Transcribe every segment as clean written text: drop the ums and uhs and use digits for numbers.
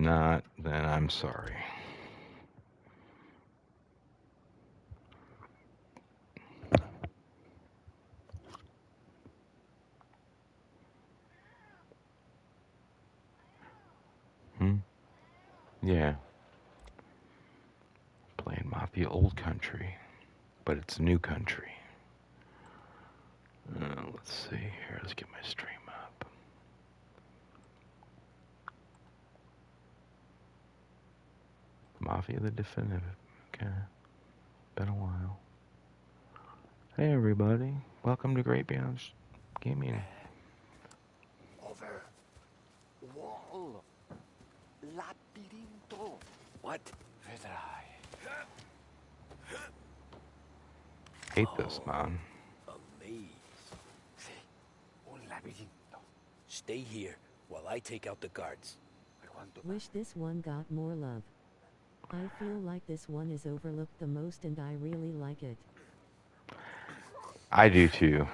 not, then I'm sorry. Yeah. Playing Mafia Old Country, but it's new country. Let's see here. Let's get my stream up. Mafia the Definitive. Okay. Been a while. Hey everybody. Welcome to Great Beyond Gaming. Over. Wall. Labirinto. What? Vedrai. Hate this, man. A maze. Un labirinto. Stay here while I take out the guards. Wish this one got more love. I feel like this one is overlooked the most and I really like it. I do too.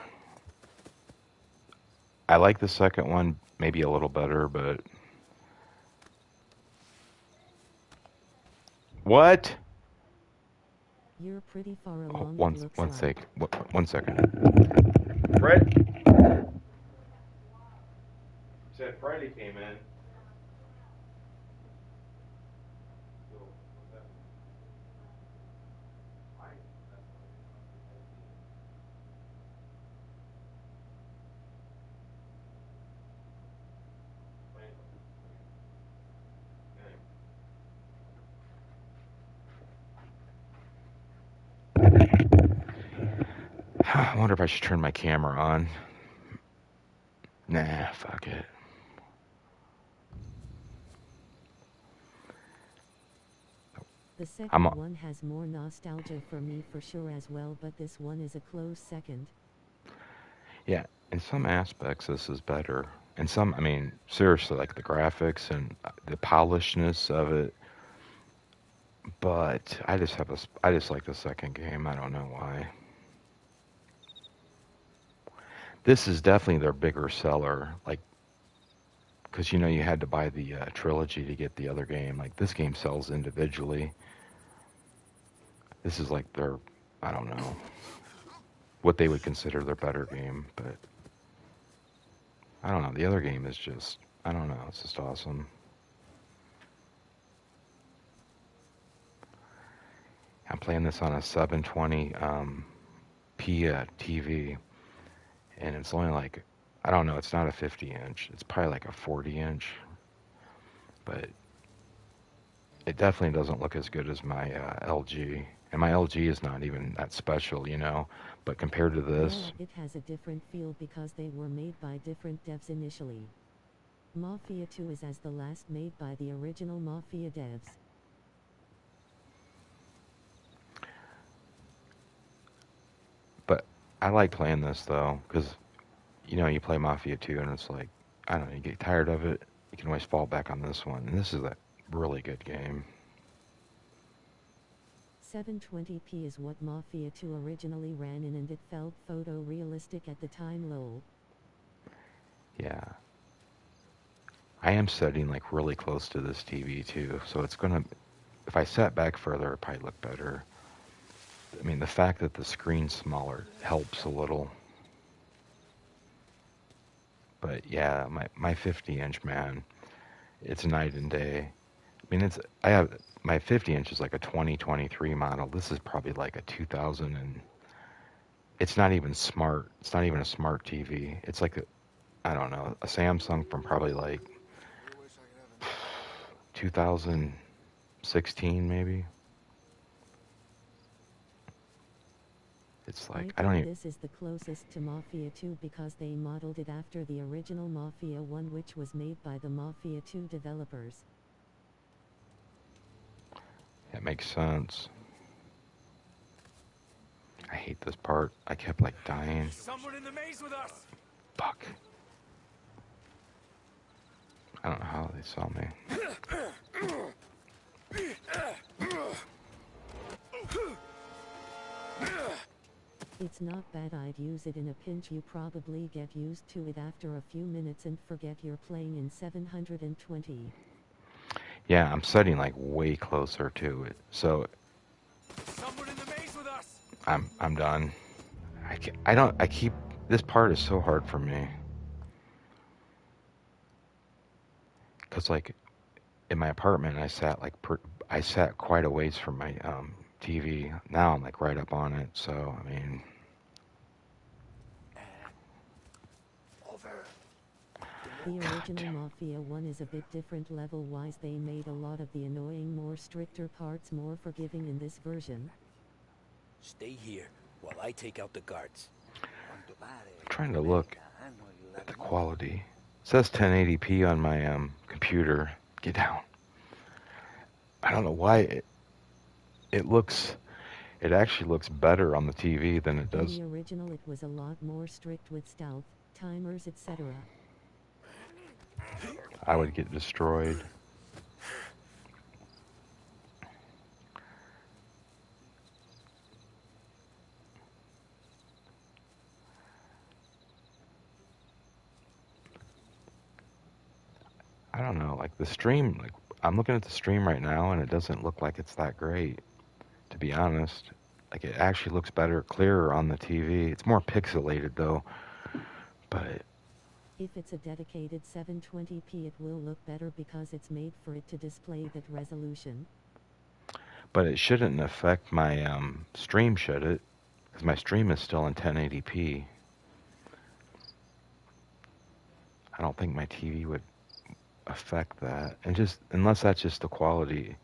I like the second one maybe a little better, but... What? You're pretty far along. One second. Fred? Said Freddie came in. I wonder if I should turn my camera on. Nah, fuck it. The second one has more nostalgia for me for sure as well, but this one is a close second. Yeah, in some aspects this is better. In some, I mean, seriously, like the graphics and the polishedness of it. But I just like the second game. I don't know why. This is definitely their bigger seller, like, because you know you had to buy the trilogy to get the other game. Like this game sells individually. This is like their, I don't know, what they would consider their better game, but I don't know. The other game is just, I don't know. It's just awesome. I'm playing this on a 720 P TV, and it's only like, I don't know, it's not a 50-inch. It's probably like a 40-inch, but it definitely doesn't look as good as my LG. And my LG is not even that special, you know, but compared to this... Yeah, it has a different feel because they were made by different devs initially. Mafia 2 is as the last made by the original Mafia devs. But I like playing this, though, because, you know, you play Mafia 2 and it's like, I don't know, you get tired of it, you can always fall back on this one. And this is a really good game. 720p is what Mafia 2 originally ran in, and it felt photorealistic at the time. Lol. Yeah. I am setting like really close to this TV too, so it's gonna, if I sat back further, it'd probably look better. I mean, the fact that the screen's smaller helps a little. But yeah, my 50-inch, man, it's night and day. I mean, I have, my 50-inch is like a 2023 model. This is probably like a 2000 and it's not even smart. It's not even a smart TV. It's like I don't know, a Samsung from probably like 2016 maybe. It's like, I don't even... This is the closest to Mafia 2 because they modeled it after the original Mafia 1, which was made by the Mafia 2 developers. That makes sense. I hate this part. I kept like dying. Someone in the maze with us. Fuck. I don't know how they saw me. It's not bad. I'd use it in a pinch. You probably get used to it after a few minutes and forget you're playing in 720. Yeah, I'm setting like way closer to it. So Someone in the maze with us. I'm done. I don't I keep this part is so hard for me cuz like in my apartment I sat like I sat quite a ways from my TV. Now I'm like right up on it. So, I mean, Over. The god original damn. Mafia 1 is a bit different level-wise. They made a lot of the annoying, more stricter parts more forgiving in this version. Stay here while I take out the guards. I'm trying to look at the quality. It says 1080p on my computer. Get down. I don't know why it actually looks better on the TV than it In does. the original it was a lot more strict with stealth, timers, etc. I would get destroyed. I don't know, like the stream, like I'm looking at the stream right now and it doesn't look like it's that great, to be honest. Like it actually looks better, clearer on the TV. It's more pixelated though, but If it's a dedicated 720p it will look better because it's made for it to display that resolution. it shouldn't affect my stream, should it? Because my stream is still in 1080p. I don't think my TV would affect that, and just unless that's just the quality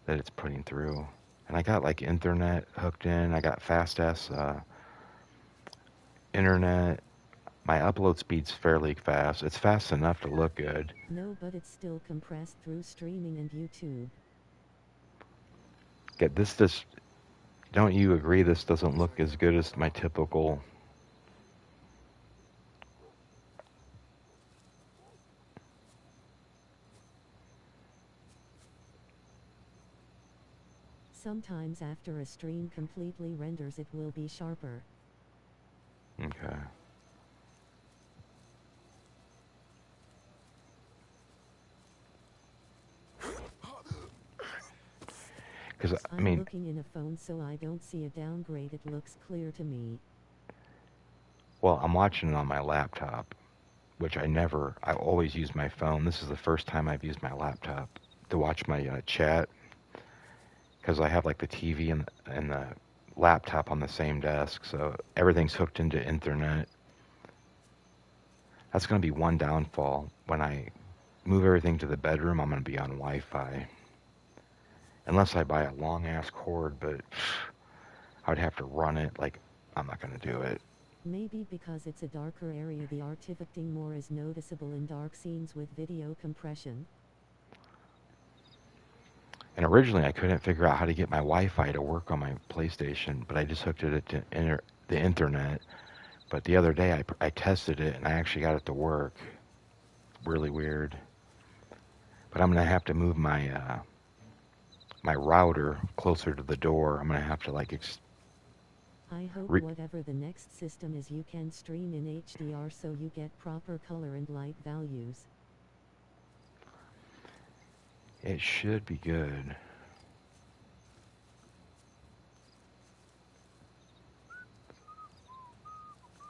that it's putting through. And I got like internet hooked in. I got fast ass internet. My upload speed's fairly fast. It's fast enough to look good. No, but it's still compressed through streaming and YouTube. Get this. This don't you agree? This doesn't look as good as my typical. Sometimes after a stream completely renders it will be sharper. Okay. Because I I'm mean, looking in a phone so I don't see a downgrade. It looks clear to me. well, I'm watching it on my laptop, which I always use my phone. This is the first time I've used my laptop to watch my chat, because I have like the TV and the laptop on the same desk, so everything's hooked into internet. That's going to be one downfall. When I move everything to the bedroom, I'm going to be on Wi-Fi. Unless I buy a long ass cord, but I would have to run it. Like, I'm not going to do it. Maybe because it's a darker area the artifacting more is noticeable in dark scenes with video compression. And originally I couldn't figure out how to get my Wi-Fi to work on my PlayStation, but I just hooked it to the internet. But the other day I tested it and I actually got it to work. Really weird. But I'm going to have to move my router closer to the door. I'm going to have to like I hope whatever the next system is you can stream in HDR so you get proper color and light values. it should be good.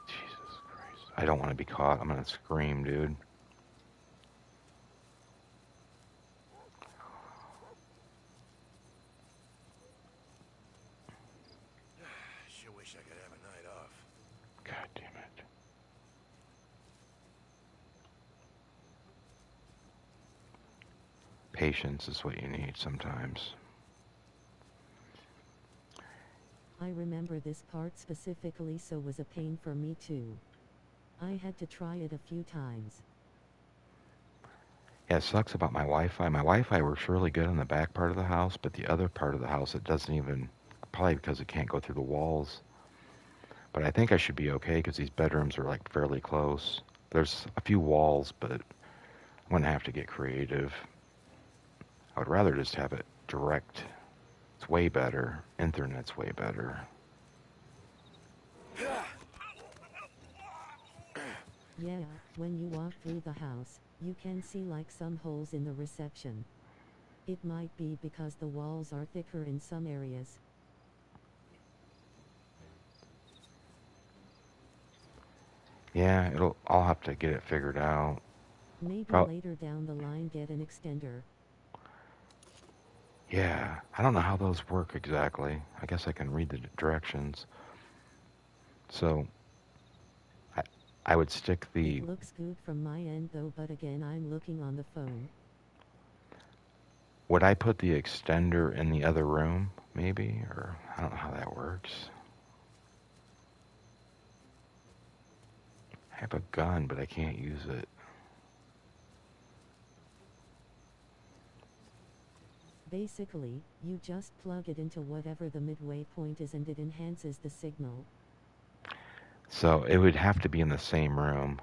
Jesus Christ. I don't want to be caught. I'm going to scream, dude. Sure wish I could have a night off. God damn it. Patience is what you need sometimes. I remember this part specifically, so was a pain for me too. I had to try it a few times. Yeah, it sucks about my Wi-Fi. My Wi-Fi works really good in the back part of the house, but the other part of the house it doesn't even, probably because it can't go through the walls. But I think I should be okay because these bedrooms are like fairly close. There's a few walls, but I'm going to have to get creative. I would rather just have it direct. It's way better. Internet's way better. Yeah, when you walk through the house, you can see like some holes in the reception. It might be because the walls are thicker in some areas. Yeah, I'll have to get it figured out. Maybe later down the line get an extender. Yeah, I don't know how those work exactly. I guess I can read the directions. So, I would stick the... It looks good from my end though, but again I'm looking on the phone. Would I put the extender in the other room, maybe? Or, I don't know how that works. I have a gun, but I can't use it. Basically, you just plug it into whatever the midway point is and it enhances the signal. So, it would have to be in the same room.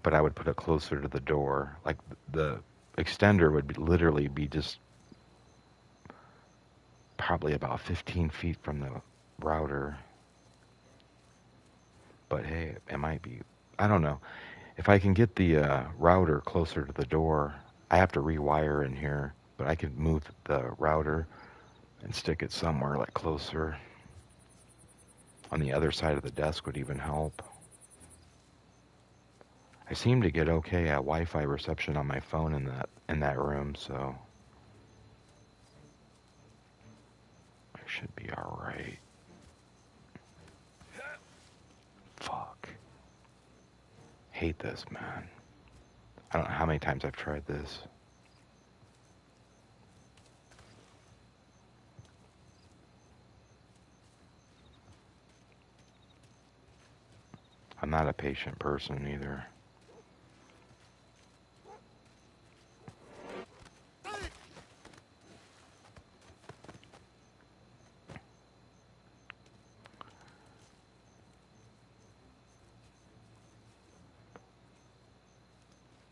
But I would put it closer to the door. Like, the extender would literally be just probably about 15 feet from the router. But hey, it might be. I don't know. If I can get the router closer to the door, I have to rewire in here. But I could move the router and stick it somewhere like closer. On the other side of the desk would even help. I seem to get okay at Wi-Fi reception on my phone in that room, so I should be all right. Fuck. Hate this, man. I don't know how many times I've tried this. I'm not a patient person either.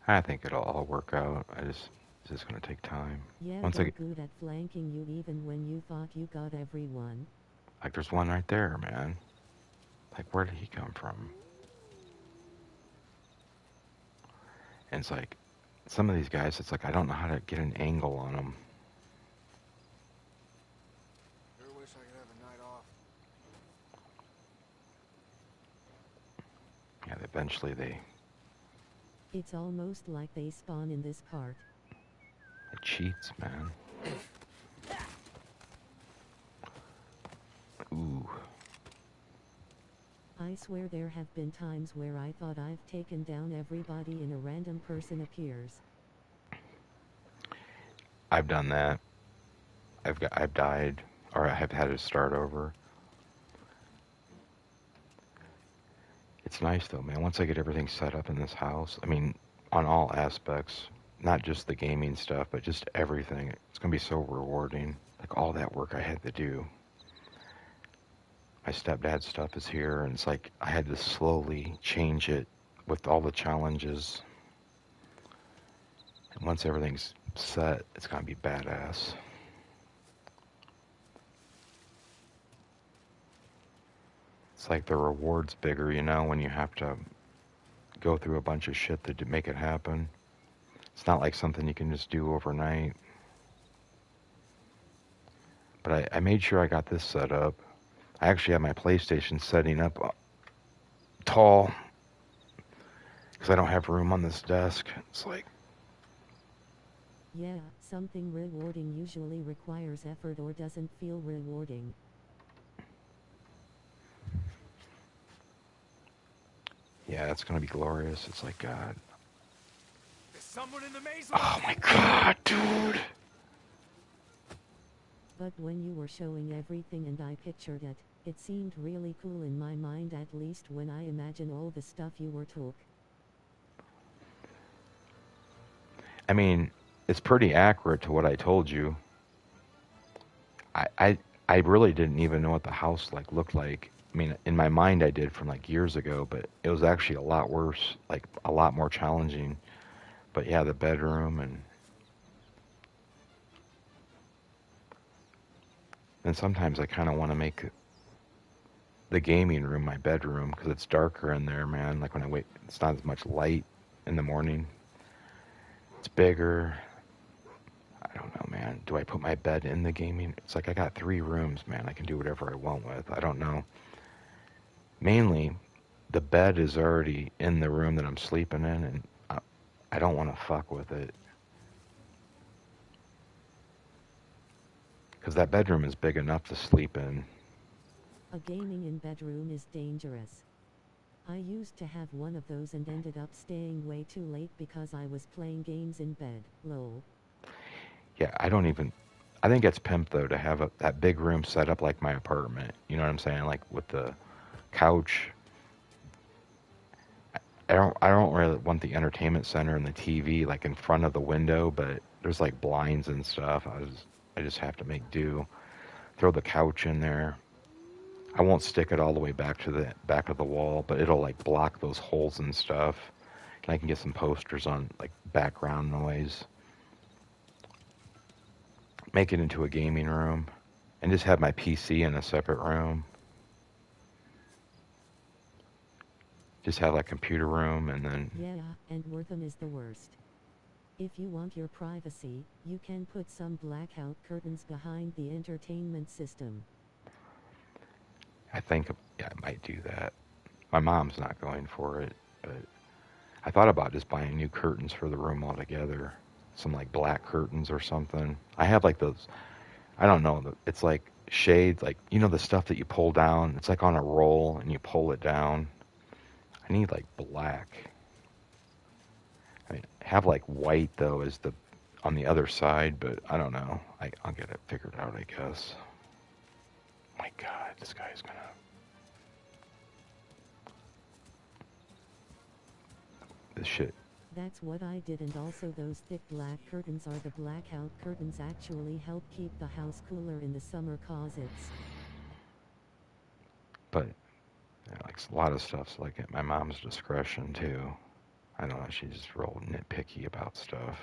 I think it'll all work out. It's just gonna take time. Yeah, Once I they're get, good at flanking you even when you thought you got everyone. like, there's one right there, man. Like, where did he come from? And it's like, some of these guys, it's like I don't know how to get an angle on them. Sure wish I could have a night off. Yeah, eventually they It's almost like they spawn in this part. it cheats, man. Ooh. I swear there have been times where I thought I've taken down everybody and a random person appears. I've done that. I've died, or I have had to start over. It's nice though, man. Once I get everything set up in this house, I mean, on all aspects, not just the gaming stuff, but just everything. It's gonna be so rewarding. Like all that work I had to do. My stepdad's stuff is here, and it's like I had to slowly change it with all the challenges. And once everything's set, it's gonna be badass. It's like the reward's bigger, you know, when you have to go through a bunch of shit to make it happen. It's not like something you can just do overnight. But I made sure I got this set up. I actually have my PlayStation setting up tall because I don't have room on this desk. It's like, Yeah, something rewarding usually requires effort or doesn't feel rewarding. yeah, it's gonna be glorious. It's like, God. Is someone in the maze? Oh my God, dude. But when you were showing everything and I pictured it, it seemed really cool in my mind, at least when I imagine all the stuff you were took. I mean, it's pretty accurate to what I told you. I really didn't even know what the house like looked like. I mean, in my mind I did from like years ago, but it was actually a lot worse, like a lot more challenging. But yeah, the bedroom and sometimes I kind of want to make the gaming room my bedroom because it's darker in there, man. Like when I wake, it's not as much light in the morning. It's bigger. do I put my bed in the gaming? It's like I got 3 rooms, man. I can do whatever I want with. I don't know. Mainly, the bed is already in the room that I'm sleeping in, and I don't want to fuck with it. Because that bedroom is big enough to sleep in. A gaming in bedroom is dangerous. I used to have one of those and ended up staying way too late because I was playing games in bed. Lol. Yeah, I think it's pimp though to have that big room set up like my apartment. You know what I'm saying? Like with the couch. I don't really want the entertainment center and the TV like in front of the window, but there's like blinds and stuff. I just have to make do. Throw the couch in there. I won't stick it all the way back to the back of the wall, but it'll like block those holes and stuff. And I can get some posters on like background noise. Make it into a gaming room and just have my PC in a separate room. Just have like computer room and then Yeah, and Wortham is the worst. If you want your privacy, you can put some blackout curtains behind the entertainment system. I think yeah, I might do that. My mom's not going for it, but I thought about just buying new curtains for the room altogether. Some like black curtains or something. I have like those, I don't know, it's like shades, like, you know, the stuff that you pull down. It's like on a roll and you pull it down. I need like black. I mean, have like white though as the on the other side, but I don't know. I'll get it figured out, I guess. My God, this guy's gonna. This shit. That's what I did, and also those thick black curtains are the blackout curtains actually help keep the house cooler in the summer cause it's. But yeah, like a lot of stuff's like at my mom's discretion too. I don't know, she's real nitpicky about stuff.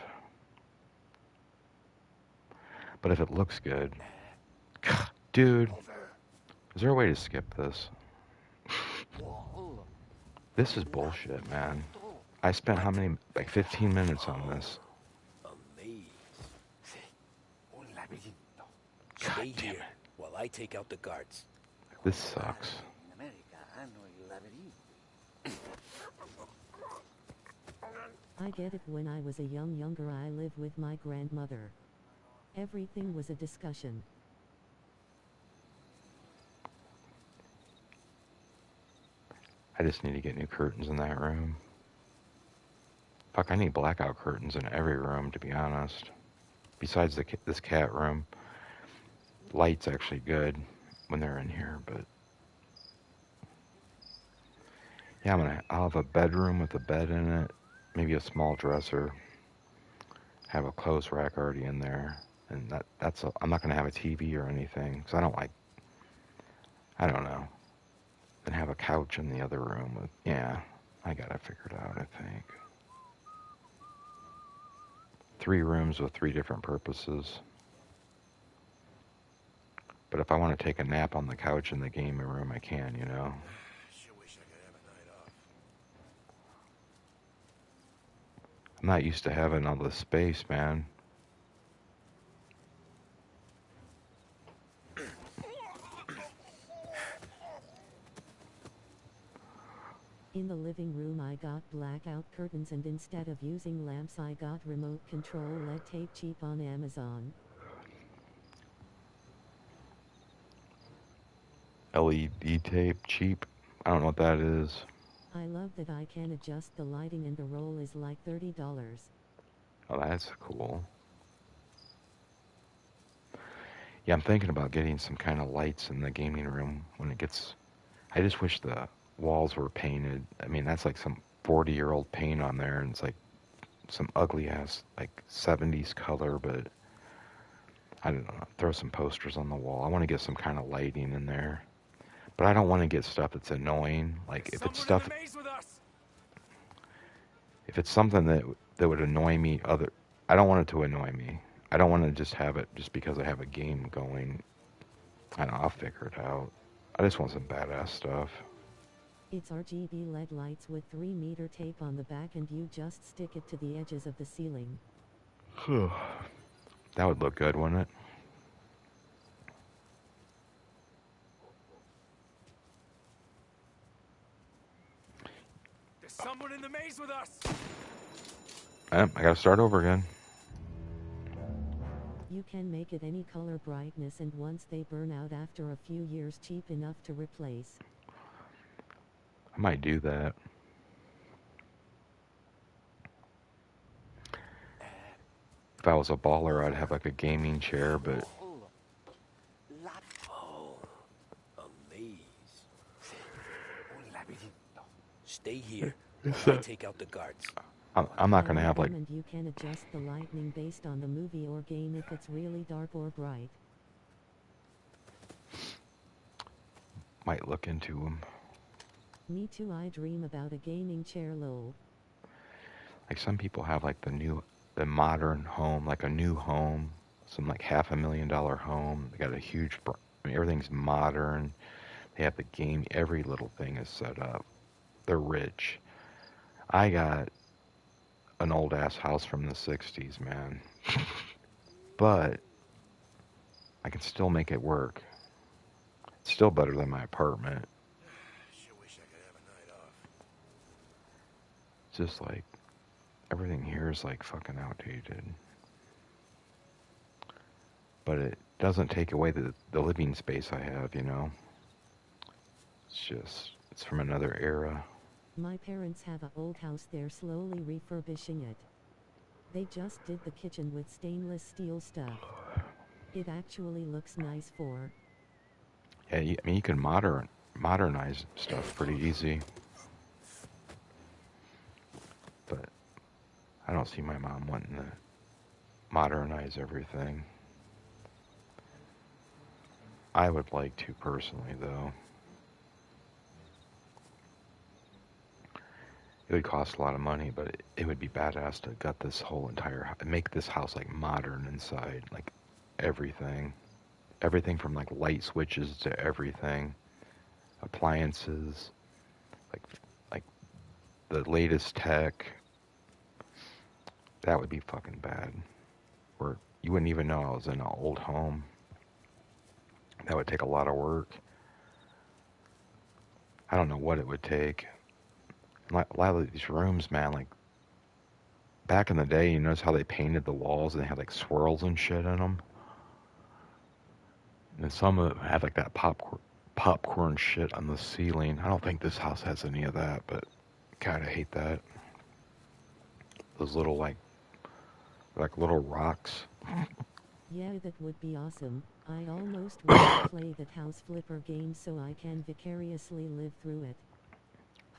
But if it looks good, dude, is there a way to skip this? This is bullshit, man. I spent how many, like 15 minutes on this. A maze. Un laberinto. God Stay damn here it. while I take out the guards. This sucks. In America hanno il labirinto. I get it. When I was a younger, I lived with my grandmother. Everything was a discussion. I just need to get new curtains in that room. Fuck, I need blackout curtains in every room, to be honest. Besides this cat room. Light's actually good when they're in here, but... Yeah, I'll have a bedroom with a bed in it. Maybe a small dresser. Have a clothes rack already in there. And I'm not going to have a TV or anything, because I don't know. Then have a couch in the other room. Yeah, I got it figured out, I think. 3 rooms with 3 different purposes. But if I want to take a nap on the couch in the gaming room, I can, you know. Sure wish I could have a night off. I'm not used to having all this space, man. In the living room I got blackout curtains, and instead of using lamps I got remote control LED tape cheap on Amazon. LED tape, cheap. I don't know what that is. I love that I can adjust the lighting and the roll is like $30. Oh, that's cool. Yeah, I'm thinking about getting some kind of lights in the gaming room when it gets... I just wish the walls were painted. I mean, that's like some 40-year-old paint on there, and it's like some ugly-ass, like, 70s color, but... I don't know, throw some posters on the wall. I want to get some kind of lighting in there. But I don't want to get stuff that's annoying. Like, if it's stuff... In the maze with us. If it's something that would annoy me, I don't want it to annoy me. I don't want to just have it just because I have a game going. I don't know, I'll figure it out. I just want some badass stuff. It's RGB LED lights with 3-meter tape on the back, and you just stick it to the edges of the ceiling. That would look good, wouldn't it? There's someone in the maze with us! I gotta start over again. You can make it any color brightness, and once they burn out after a few years, cheap enough to replace. I might do that. If I was a baller, I'd have like a gaming chair, but Oh, a maze. Un laberinto. Stay here while I take out the guards. I'm not I gonna have like, recommend you can adjust the lighting based on the movie or game if it's really dark or bright. might look into them. Me too, I dream about a gaming chair, lol. Like some people have like the modern home, like a new home, some like $500,000 home. They got a huge, I mean, everything's modern. They have the game, every little thing is set up. They're rich. I got an old ass house from the 60s, man. But I can still make it work. It's still better than my apartment. Sure wish I could have a night off. It's just like everything here is like fucking outdated. But it doesn't take away the living space I have, you know? It's from another era. My parents have an old house, they're slowly refurbishing it. They just did the kitchen with stainless steel stuff. It actually looks nice for. Yeah, I mean, you can modernize stuff pretty easy. But I don't see my mom wanting to modernize everything. I would like to personally, though. It would cost a lot of money, but it would be badass to gut this whole entire make this house like modern inside, like everything. Everything from like light switches to everything. Appliances, like the latest tech. That would be fucking bad. Where you wouldn't even know I was in an old home. That would take a lot of work. I don't know what it would take. A lot of these rooms, man, like back in the day, you notice how they painted the walls and they had like swirls and shit in them. And some of them have like that popcorn shit on the ceiling. I don't think this house has any of that, but kind of hate that. Those little like little rocks. Yeah, that would be awesome. I almost want to play that house flipper game so I can vicariously live through it.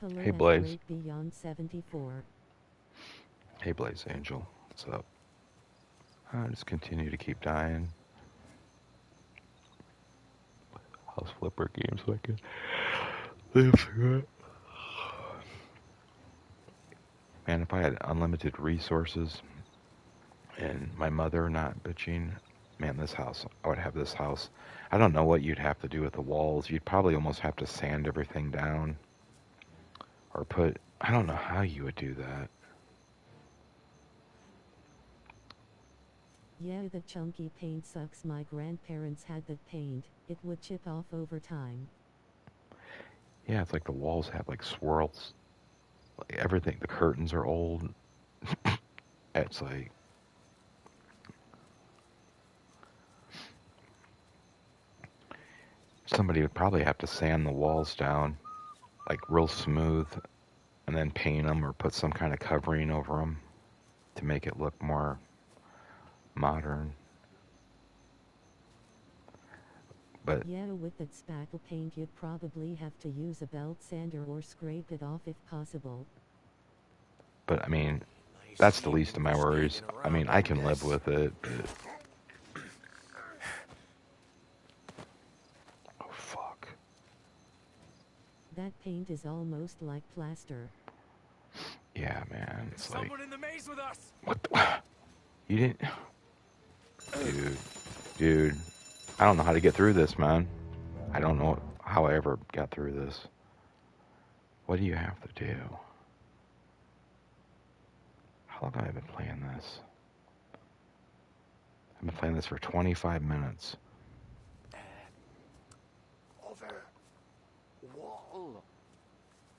Hello Hey at Blaze. Great Beyond 74. Hey Blaze Angel. What's up? I just continue to keep dying. House flipper games so I can live through it. Man, if I had unlimited resources and my mother not bitching, man, I would have this house. I don't know what you'd have to do with the walls. You'd probably almost have to sand everything down. Or I don't know how you would do that. Yeah, the chunky paint sucks. My grandparents had that paint. It would chip off over time. Yeah, it's like the walls have like swirls. Like everything, the curtains are old. It's like, somebody would probably have to sand the walls down, like real smooth, and then paint them or put some kind of covering over them to make it look more modern. But yeah, with that spackle paint you'd probably have to use a belt sander or scrape it off if possible. I mean, Nice that's the seeing least of you my worries. standing I mean, around, I can live guess. with it, but oh fuck. That paint is almost like plaster. Yeah, man. It's There's like, someone in the maze with us! what the, you didn't, dude. I don't know how to get through this, man. I don't know how I ever got through this. What do you have to do? How long have I been playing this? I've been playing this for 25 minutes. Over. Wall.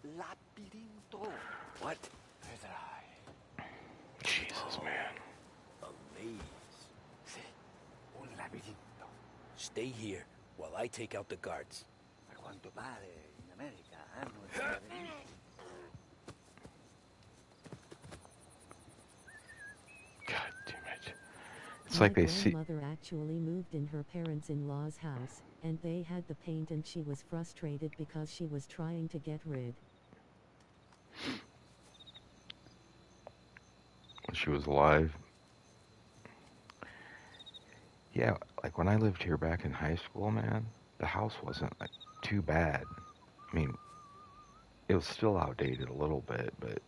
Labirinto. What? Vedrai. Jesus, man. A maze. Sì, un labirinto. Stay here while I take out the guards. A quanto pare in America hanno i labirinti. God damn it. It's My like they see. grandmother actually moved in her parents-in-law's house, and they had the paint and she was frustrated because she was trying to get rid. When she was alive. Yeah, like when I lived here back in high school, man, the house wasn't like too bad. I mean, it was still outdated a little bit, but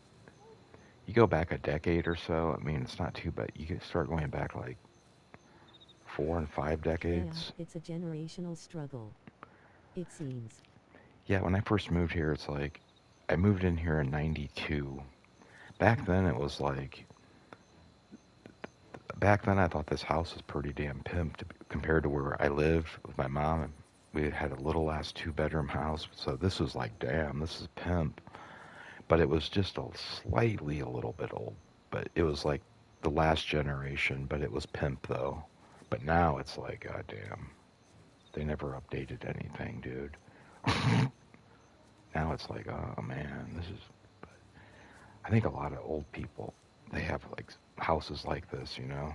you go back a decade or so, I mean, it's not too bad. You can start going back like 4 and 5 Yeah, decades. it's a generational struggle. It seems. Yeah, when I first moved here, it's like I moved in here in '92. Back then, it was like back then I thought this house was pretty damn pimped compared to where I lived with my mom. We had a little ass 2-bedroom house, so this was like, damn, this is pimp. But it was just slightly a little bit old. But it was like the last generation, but it was pimp though. But now it's like, goddamn, they never updated anything, dude. Now it's like, oh man, this is. I think a lot of old people, they have like houses like this, you know.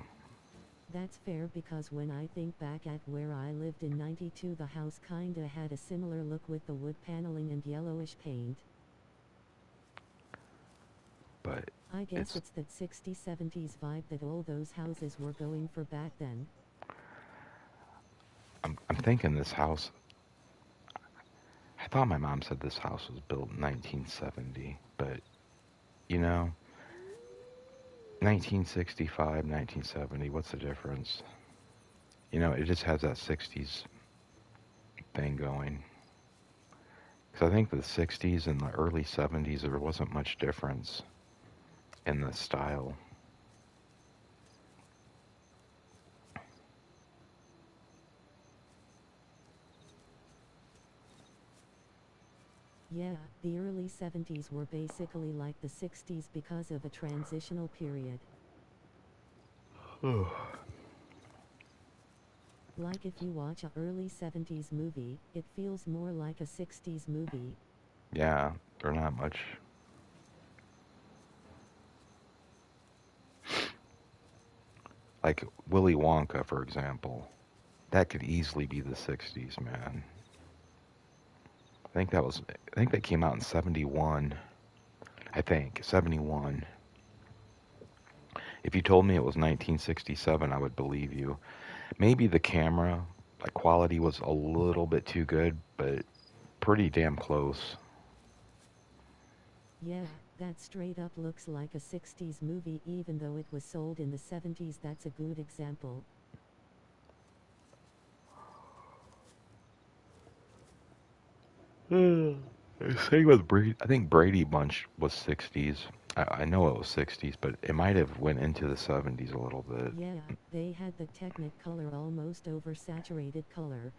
That's fair because when I think back at where I lived in '92, the house kinda had a similar look with the wood paneling and yellowish paint. But I guess it's that 60s 70s vibe that all those houses were going for back then. I'm thinking this house. I thought my mom said this house was built in 1970, but you know, 1965, 1970. What's the difference? You know, it just has that 60s thing going. Because I think the 60s and the early 70s, there wasn't much difference in the style. Yeah, the early 70s were basically like the 60s because of a transitional period. Like if you watch a early 70s movie, it feels more like a 60s movie. Yeah, they're not much. Like Willy Wonka, for example. That could easily be the 60s, man. I think that came out in 71. I think, 71. If you told me it was 1967, I would believe you. Maybe the camera, like quality was a little bit too good, but pretty damn close. Yeah, that straight up looks like a 60s movie even though it was sold in the 70s. That's a good example. Same with Brady. I think Brady Bunch was 60s. I know it was 60s, but it might have went into the 70s a little bit. Yeah, they had the Technicolor almost oversaturated color.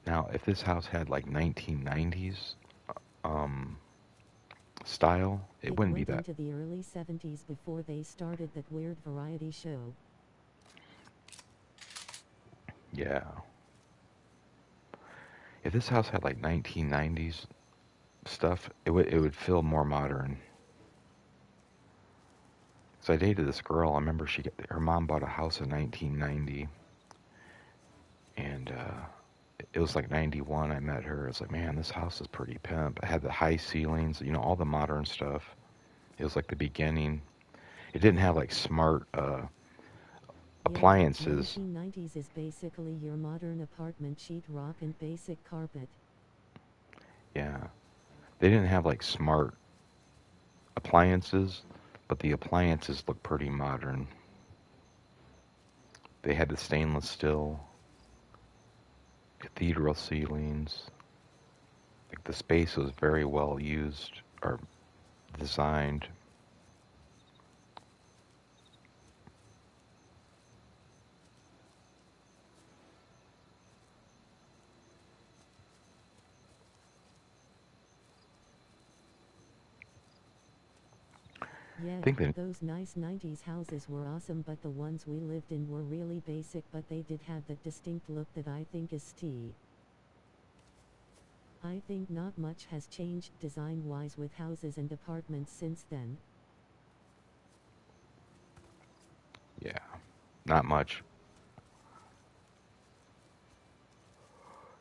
Now, if this house had like 1990s um, style, it wouldn't be went that. into the early 70s before they started that weird variety show. Yeah. If this house had like 1990s stuff, it would feel more modern. So I dated this girl. I remember her mom bought a house in 1990, and it was like 91. I met her. It's like, man, this house is pretty pimp. It had the high ceilings, you know, all the modern stuff. It was like the beginning. It didn't have like smart appliances. 1990s is basically your modern apartment, sheetrock and basic carpet. Yeah, they didn't have like smart appliances, but the appliances look pretty modern. They had the stainless steel cathedral ceilings. Like the space was very well used, or designed. Yeah, I think they, those nice 90s houses were awesome, but the ones we lived in were really basic, but they did have that distinct look that I think is tea. I think not much has changed design-wise with houses and apartments since then. yeah, not much.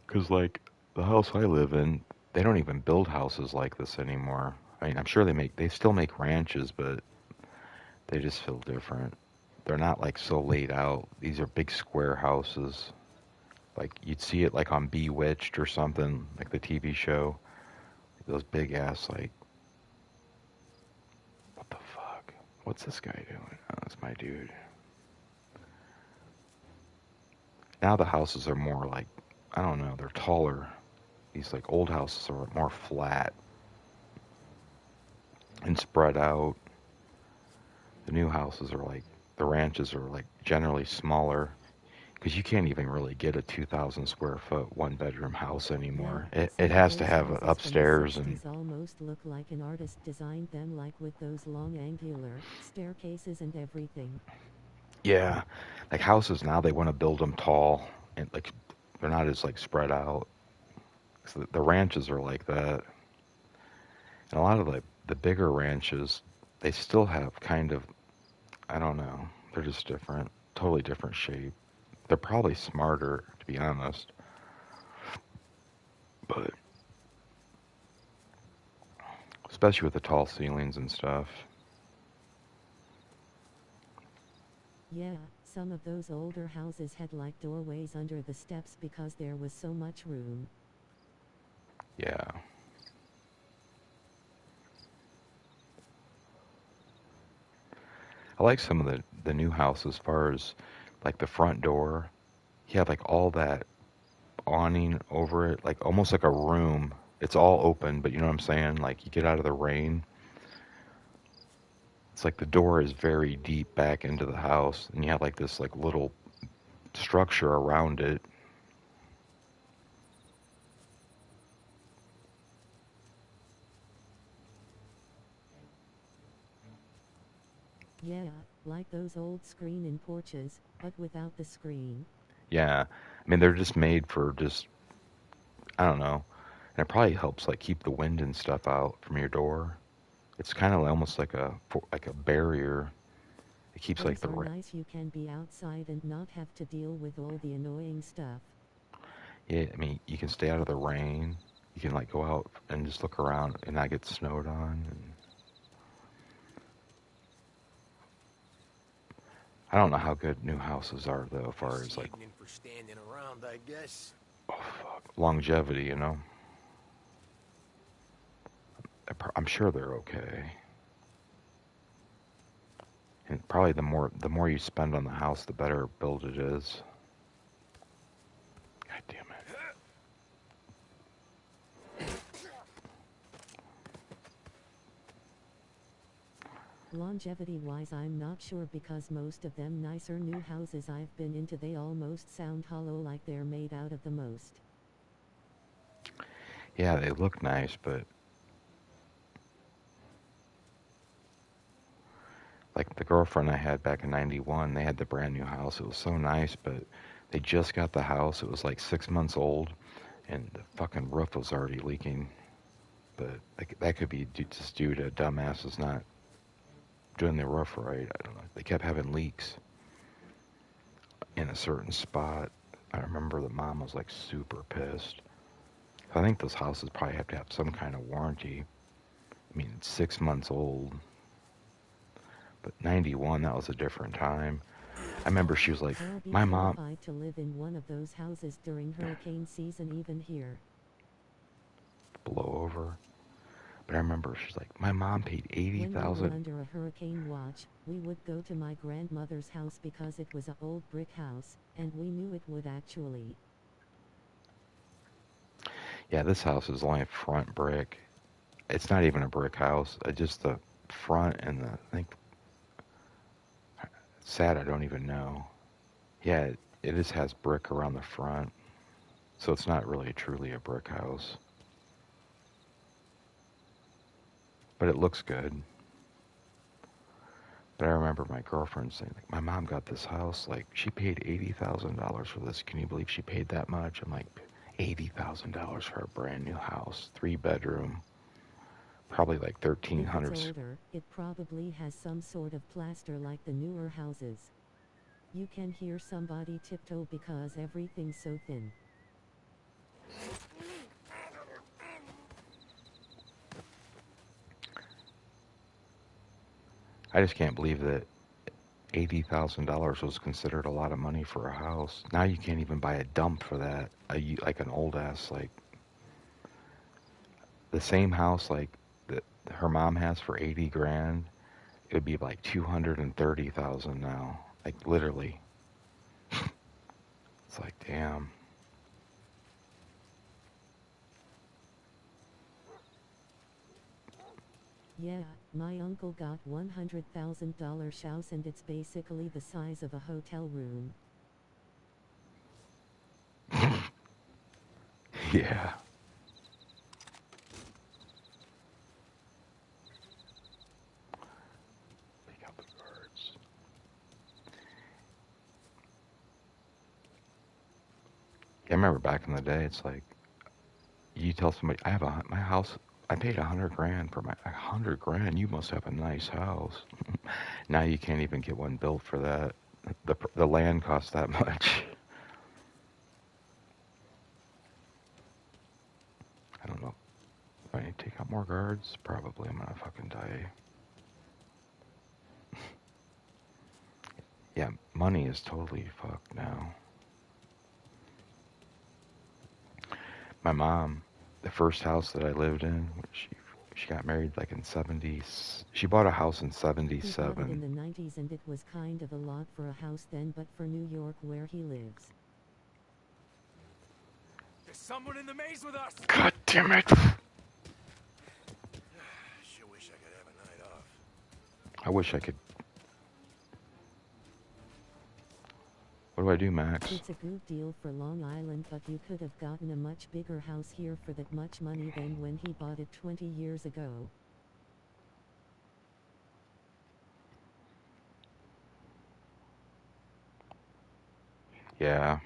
Cause like the house I live in, they don't even build houses like this anymore. I mean, I'm sure they still make ranches, but they just feel different. They're not like so laid out. These are big square houses. Like you'd see it like on Bewitched or something, like the TV show. Those big ass like, what the fuck? What's this guy doing? Oh, that's my dude. Now the houses are more like, I don't know, they're taller. These like old houses are more flat and spread out. The new houses are like, the ranches are like generally smaller because you can't even really get a 2,000 square foot one bedroom house Yeah, anymore. It some of has to those have houses from the upstairs and 60s almost look like an artist designed them, like with those long angular staircases and everything. yeah, like houses now they want to build them tall and like they're not as like spread out. So the ranches are like that, and a lot of the bigger ranches they still have kind of, I don't know, they're just different, totally different shape. They're probably smarter to be honest, but especially with the tall ceilings and stuff. Yeah, some of those older houses had like doorways under the steps because there was so much room. Yeah. I like some of the new house as far as like the front door. You have like all that awning over it, like almost like a room. It's all open, but you know what I'm saying? Like you get out of the rain. It's like the door is very deep back into the house, and you have like this like little structure around it. Yeah, like those old screen-in porches, but without the screen. Yeah, I mean they're just made for just, I don't know, and it probably helps like keep the wind and stuff out from your door. It's kind of almost like a barrier. It keeps like Those the are nice, you can be outside and not have to deal with all the annoying stuff. yeah. I mean you can stay out of the rain. You can like go out and just look around and not get snowed on. And I don't know how good new houses are though, as far Just as the like, evening for standing around, I guess. oh fuck, longevity. You know, I'm sure they're okay. And probably the more you spend on the house, the better built it is. God damn it. Longevity-wise I'm not sure because most of them nicer new houses I've been into they almost sound hollow, like they're made out of the most. Yeah, they look nice, but like the girlfriend I had back in '91, they had the brand new house. It was so nice, but they just got the house. It was like 6 months old, and the fucking roof was already leaking. But that could be just due to dumbasses not doing their roof right. I don't know. They kept having leaks in a certain spot. I remember the mom was like super pissed. I think those houses probably have to have some kind of warranty. I mean, it's 6 months old, but '91, that was a different time. I remember she was like, I'll be my mom, terrified to live in one of those houses during hurricane season even here. blow over. But I remember she's like, my mom paid When we were 80,000. under a hurricane watch, we would go to my grandmother's house because it was an old brick house, and we knew it would actually. Yeah, this house is only front brick. It's not even a brick house. Just the front and the, I think, sad I don't even know. Yeah, it just has brick around the front. So it's not really truly a brick house. But it looks good. But I remember my girlfriend saying, like, my mom got this house, like, she paid $80,000 for this. Can you believe she paid that much? I'm like, $80,000 for a brand new house, 3 bedroom, probably like If it's 1,300. older, it probably has some sort of plaster like the newer houses. You can hear somebody tiptoe because everything's so thin. I just can't believe that $80,000 was considered a lot of money for a house. Now you can't even buy a dump for that. Like an old ass, like the same house like that her mom has for 80 grand. It would be like 230,000 now. Like literally. It's like, damn. Yeah, my uncle got $100,000 house and it's basically the size of a hotel room. Yeah. Pick up the cards. Yeah, I remember back in the day, it's like, you tell somebody, I have my house, I paid 100 grand for my 100 grand. You must have a nice house. Now you can't even get one built for that. The land costs that much. I don't know. Do I need to take out more guards? Probably. I'm gonna fucking die. Yeah, money is totally fucked now. My mom, the first house that I lived in, she got married like in 70s. She bought a house in He bought it in 77. the 90s and it was kind of a lot for a house then, but for New York where he lives. There's someone in the maze with us! God damn it! Sure wish I could have a night off. I wish I could. What do I do, Max? It's a good deal for Long Island, but you could have gotten a much bigger house here for that much money than when he bought it 20 years ago. Yeah.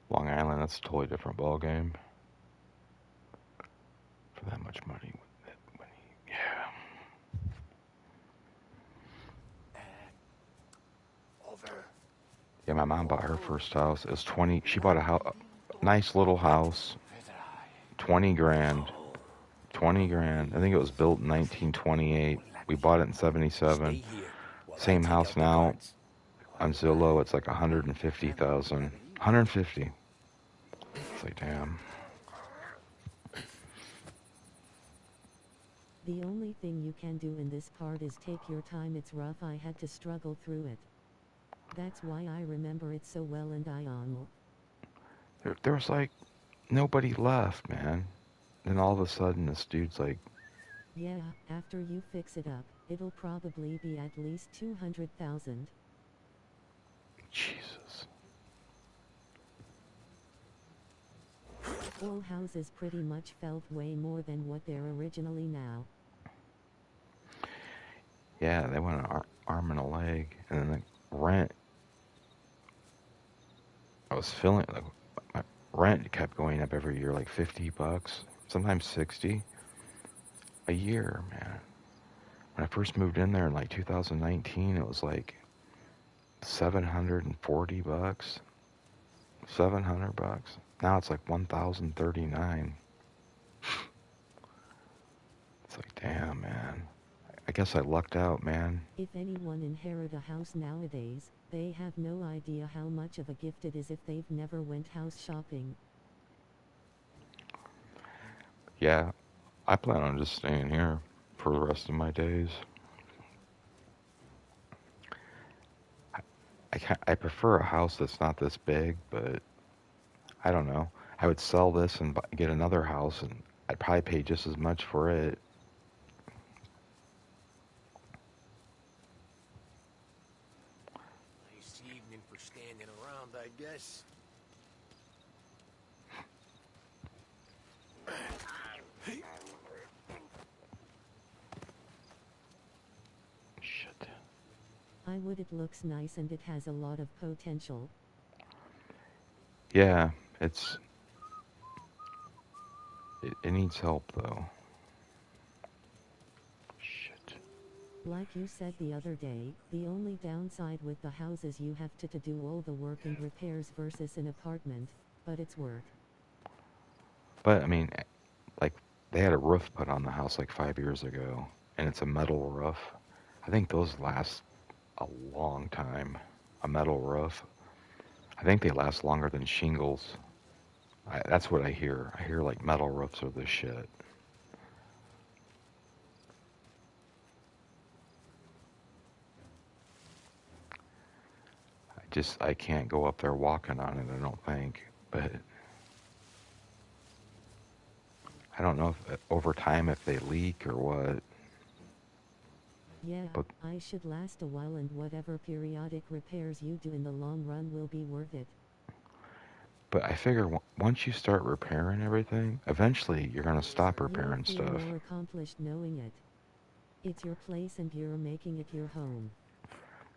Long Island, that's a totally different ball game. For that much money. Yeah. Over. Yeah, my mom bought her first house. It was 20. She bought a nice little house. 20 grand. 20 grand. I think it was built in 1928. We bought it in 77. Stay here while I Same take house out the now guards. on Zillow. It's like 150,000. 150. It's like, damn. The only thing you can do in this part is take your time. It's rough. I had to struggle through it. That's why I remember it so well, and I There was like nobody left, man. Then all of a sudden, this dude's like, Yeah, after you fix it up, it'll probably be at least 200,000. Jesus. All houses pretty much felt way more than what they're originally now. Yeah, they went an arm and a leg. And then the rent, I was feeling like my rent kept going up every year, like $50, sometimes 60 a year, man. When I first moved in there in like 2019, it was like $740, $700. Now it's like 1,039. It's like, damn, man. I guess I lucked out, man. If anyone inherit a house nowadays, they have no idea how much of a gift it is if they've never went house shopping. Yeah, I plan on just staying here for the rest of my days. I prefer a house that's not this big, but I don't know. I would sell this and get another house, and I'd probably pay just as much for it. Nice evening for standing around, I guess. Shit. I would. It looks nice and it has a lot of potential. Yeah, it's it needs help though. Shit. Like you said the other day, the only downside with the house is you have to do all the work and repairs versus an apartment, but it's worth. But I mean, like they had a roof put on the house like 5 years ago, and it's a metal roof. I think those last a long time. A metal roof. I think they last longer than shingles. That's what I hear. I hear like metal roofs are the shit. I can't go up there walking on it, I don't think. But I don't know if over time if they leak or what. Yeah, But I should last a while and whatever periodic repairs you do in the long run will be worth it. but I figure once you start repairing everything, eventually you're gonna stop You'll repairing feel stuff. more accomplished knowing it. It's your place and you're making it your home.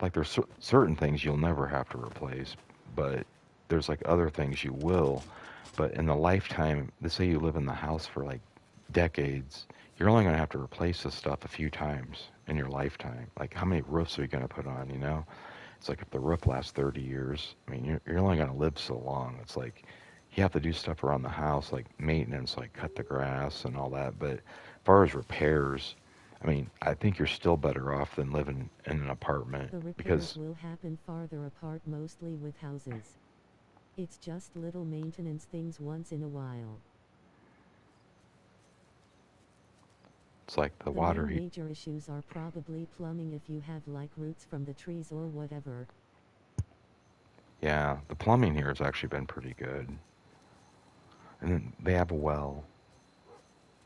Like there's certain things you'll never have to replace, but there's like other things you will. But in the lifetime, let's say you live in the house for like decades, you're only gonna have to replace this stuff a few times in your lifetime. Like how many roofs are you gonna put on? You know, it's like if the roof lasts 30 years, I mean you're only gonna live so long. It's like you have to do stuff around the house like maintenance, like cut the grass and all that. But as far as repairs, I mean, I think you're still better off than living in an apartment The repairs because, will happen farther apart mostly with houses. It's just little maintenance things once in a while. it's like the The water main heat. major issues are probably plumbing if you have like roots from the trees or whatever. Yeah, the plumbing here has actually been pretty good. And then they have a well.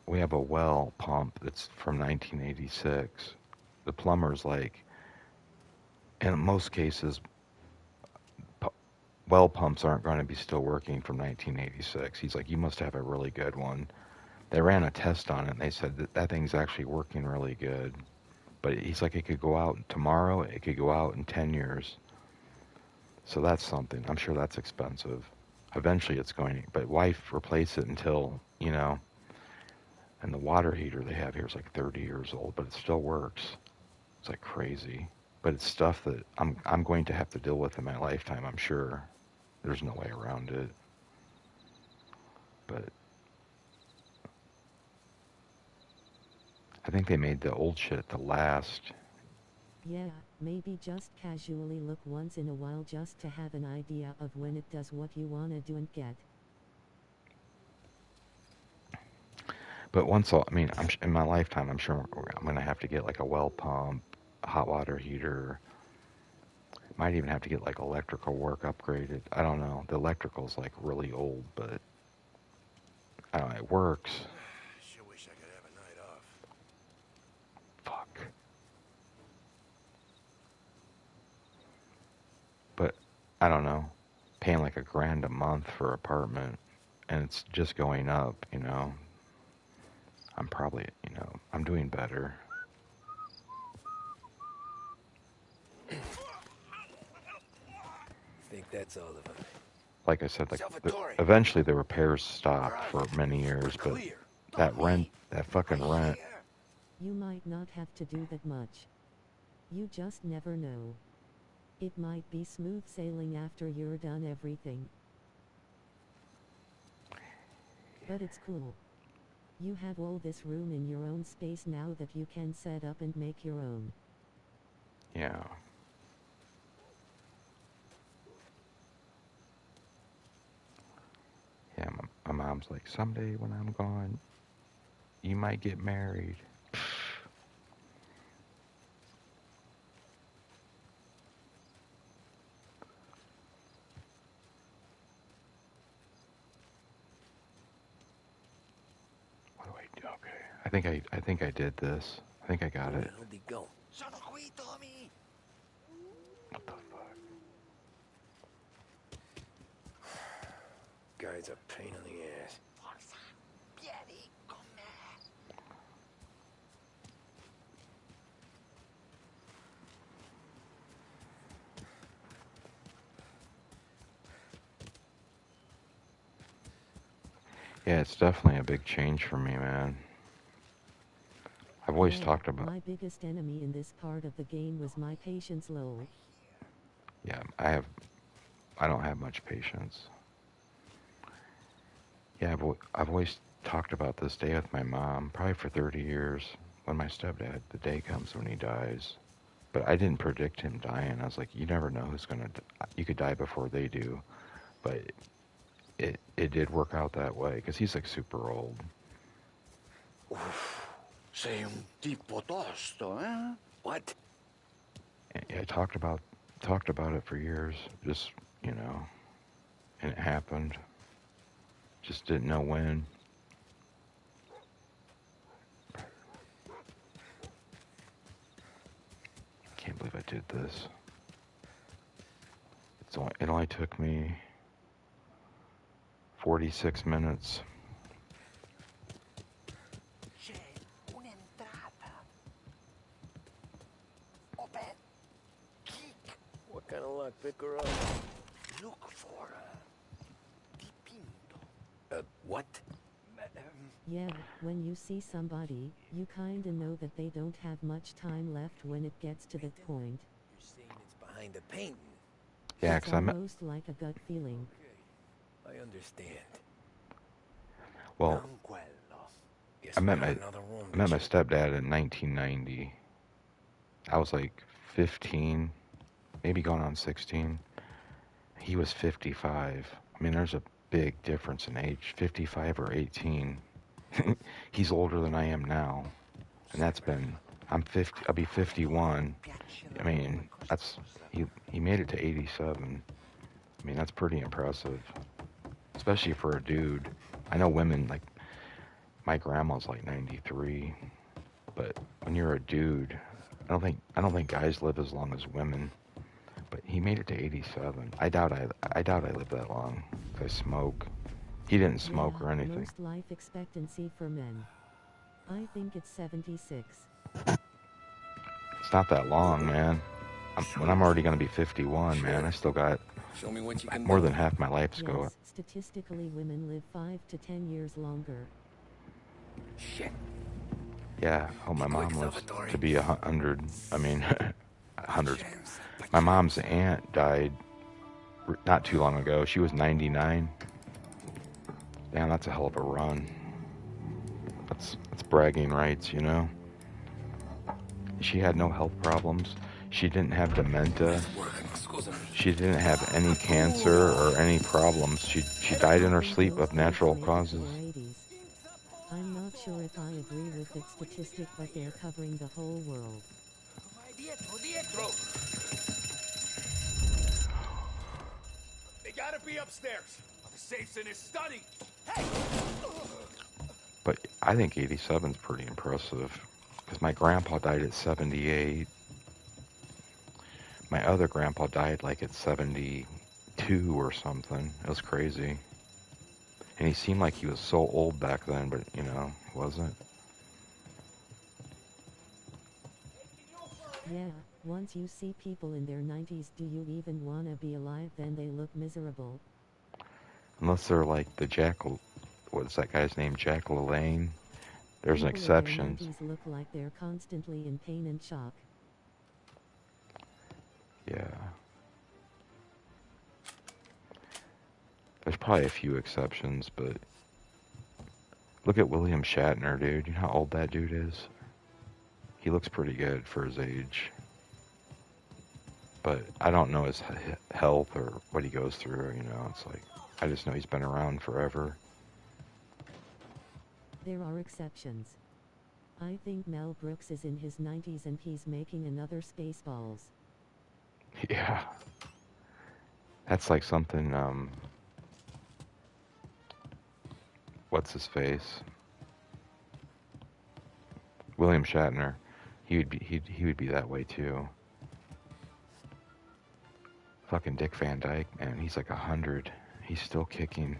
We have a well pump that's from 1986. The plumber's like, and in most cases, pu- well pumps aren't going to be still working from 1986. He's like, you must have a really good one. They ran a test on it and they said that that thing's actually working really good. But he's like, it could go out tomorrow, it could go out in 10 years. So that's something. I'm sure that's expensive. Eventually it's going to, but why replace it until, you know, and the water heater they have here is like 30 years old, but it still works. It's like crazy. But it's stuff that I'm going to have to deal with in my lifetime, I'm sure. There's no way around it. But I think they made the old shit to last. Yeah, maybe just casually look once in a while just to have an idea of when it does what you wanna do and get. But once I mean, in my lifetime, I'm sure I'm going to have to get like a well pump, a hot water heater. Might even have to get like electrical work upgraded. I don't know. The electrical's like really old, but I don't know, it works. Sure wish I could have a night off. Fuck. But I don't know. Paying like $1,000 a month for apartment, and it's just going up. You know. I'm probably, you know, I'm doing better. Think that's all of it. Like I said, like Salvatore! eventually the repairs stopped Right. for many years, We're but clear. that Not rent, me. that fucking Right rent. here. You might not have to do that much. You just never know. It might be smooth sailing after you're done everything. But it's cool. You have all this room in your own space now that you can set up and make your own. Yeah. Yeah, my mom's like, someday when I'm gone, you might get married. I think I did this. I think I got Where it. the hell did he go? Sono qui, Tommy! What the fuck? Guy's a pain in the ass. Forza, vieni con me! Yeah, it's definitely a big change for me, man. I've always Yeah, talked about. my biggest enemy in this part of the game was my patience low. Yeah, I don't have much patience. Yeah, I've always talked about this day with my mom, probably for 30 years, when my stepdad, the day comes when he dies. But I didn't predict him dying. I was like, you never know who's gonna. You could die before they do. But it did work out that way because he's like super old. Sei un tipo tosto, eh? What? And I talked about it for years. Just and it happened. Just didn't know when. Can't believe I did this. It only took me 46 minutes. C'è un'entrata. Open. Kick. What kind of luck? Pick her up. Look for dipinto. What? Yeah, when you see somebody, you kinda know that they don't have much time left when it gets to that point. You're saying it's behind the painting. Yeah, It's because I met. almost like a gut feeling. I understand. Well, Non quello. Guess I we met got my another room I to met my check. stepdad in 1990. I was like 15, maybe going on 16. He was 55. I mean, there's a big difference in age, 55 or 18. He's older than I am now, and that's been. I'm 50. I'll be 51. I mean, he made it to 87. I mean, that's pretty impressive, especially for a dude. I know women like my grandma's like 93, but when you're a dude, I don't think guys live as long as women. But he made it to 87. I doubt I live that long. I smoke. He didn't Yeah, smoke or anything. most life expectancy for men. I think it's 76. It's not that long, man. When I'm already gonna be 51, man, I still got Show me what you can more do. than half my life to go. Yes, statistically women live 5 to 10 years longer. Shit. Yeah. Oh, my Be quick, mom lives Salvatore. to be 100. I mean, 100. Chance. My mom's aunt died not too long ago. She was 99. Damn, that's a hell of a run. That's bragging rights, you know. She had no health problems. She didn't have dementia. She didn't have any cancer or any problems. She died in her I think sleep most of natural kids make it to causes. their 80s. I'm not sure if I agree with that statistic, but they're covering the whole world. Vai dietro, dietro! They gotta be upstairs. The safe's in his study. But I think 87 is pretty impressive because my grandpa died at 78. My other grandpa died like at 72 or something. It was crazy. And he seemed like he was so old back then, but he wasn't. Yeah, once you see people in their 90s, do you even wanna be alive? Then they look miserable. Unless they're like what's that guy's name? Jack LaLanne. There's an People in their exception. 90s look like they're constantly in pain and shock. Yeah. There's probably a few exceptions, but look at William Shatner, dude. You know how old that dude is? He looks pretty good for his age. But I don't know his health or what he goes through, It's like, I just know he's been around forever. There are exceptions. I think Mel Brooks is in his 90s and he's making another Spaceballs. Yeah. That's like something, what's his face? William Shatner. He would be that way too. Fucking Dick Van Dyke, man, he's like 100. He's still kicking.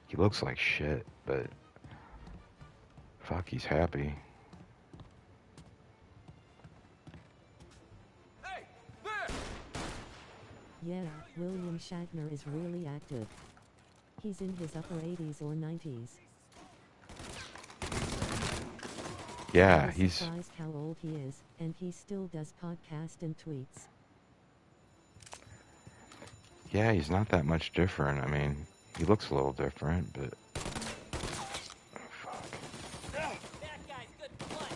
He looks like shit, but fuck, he's happy. Hey, there! Yeah, William Shatner is really active. He's in his upper 80s or 90s. Yeah, I was he's surprised how old he is, and he still does podcast and tweets. yeah, he's not that much different. I mean, he looks a little different, but fuck. That guy's good blood.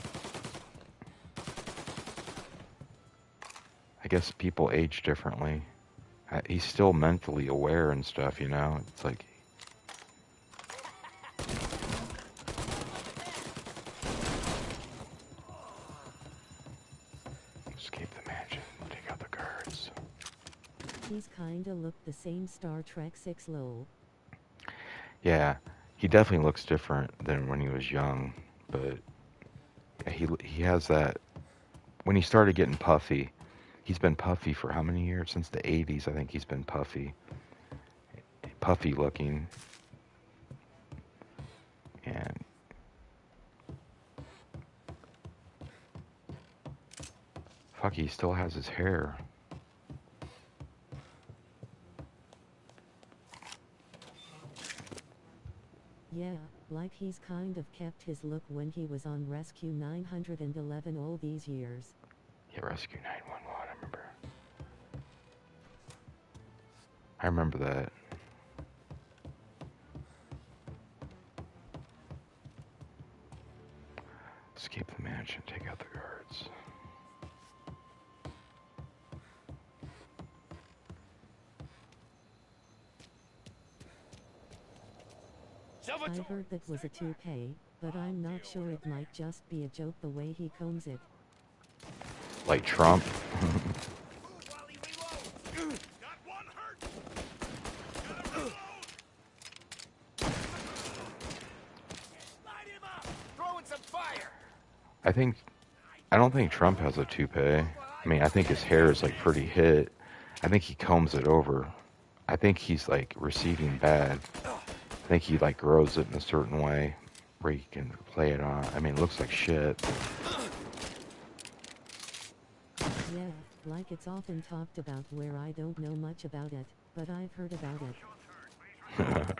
I guess people age differently. He's still mentally aware and stuff, you know? It's like, escape the mansion, take out the guards. He's kinda looked the same Star Trek 6 lol. Yeah, he definitely looks different than when he was young, but he has that, when he started getting puffy, he's been puffy for how many years? Since the 80s, I think he's been puffy looking. And fuck, he still has his hair. Yeah, like he's kind of kept his look when he was on Rescue 911 all these years. Yeah, Rescue 911, I remember that. Escape the mansion, take out the guards. I heard that was a toupee, but I'm not sure, it might just be a joke the way he combs it. Like Trump. While he reloads! Got one hurt! Gotta reload! Light him up! Throwing some fire! I don't think Trump has a toupee. I mean, I think his hair is like pretty hit. I think he combs it over. I think he's like receding bad. I think he like grows it in a certain way where he can play it on. I mean, it looks like shit. Yeah, like it's often talked about, where I don't know much about it, but I've heard about it.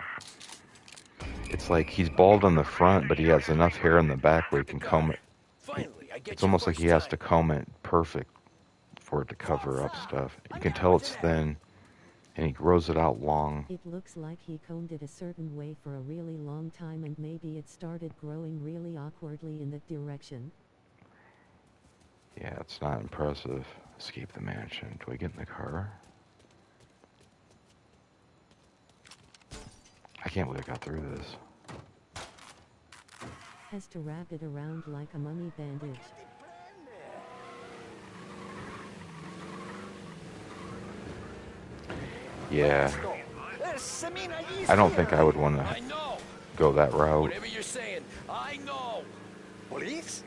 It's like he's bald on the front, but he has enough hair in the back where he can comb it. Finally, I get It's you almost like first he has time. to comb it perfect for it to cover up stuff. You can tell it's thin, and he grows it out long. It looks like he combed it a certain way for a really long time, and maybe it started growing really awkwardly in that direction. Yeah, it's not impressive. Escape the mansion. Do I get in the car? I can't believe I got through this. Has to wrap it around like a mummy bandage. Yeah. I don't think I would want I to know! go that route. Whatever you're saying, I know! Police?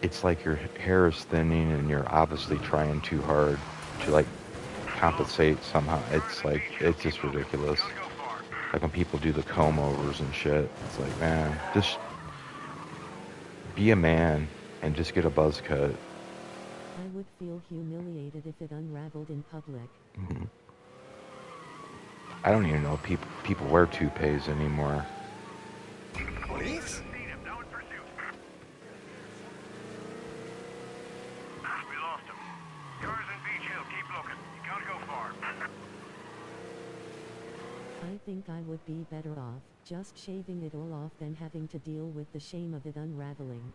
It's like your hair is thinning and you're obviously trying too hard to like compensate somehow. It's like, it's just ridiculous. Like when people do the comb overs and shit, it's like, man, just be a man and just get a buzz cut. I would feel humiliated if it unraveled in public. Mm-hmm. I don't even know if people wear toupees anymore. Police? We lost him. Cars in Beach Hill, keep looking. You can't go far. I think I would be better off just shaving it all off than having to deal with the shame of it unraveling.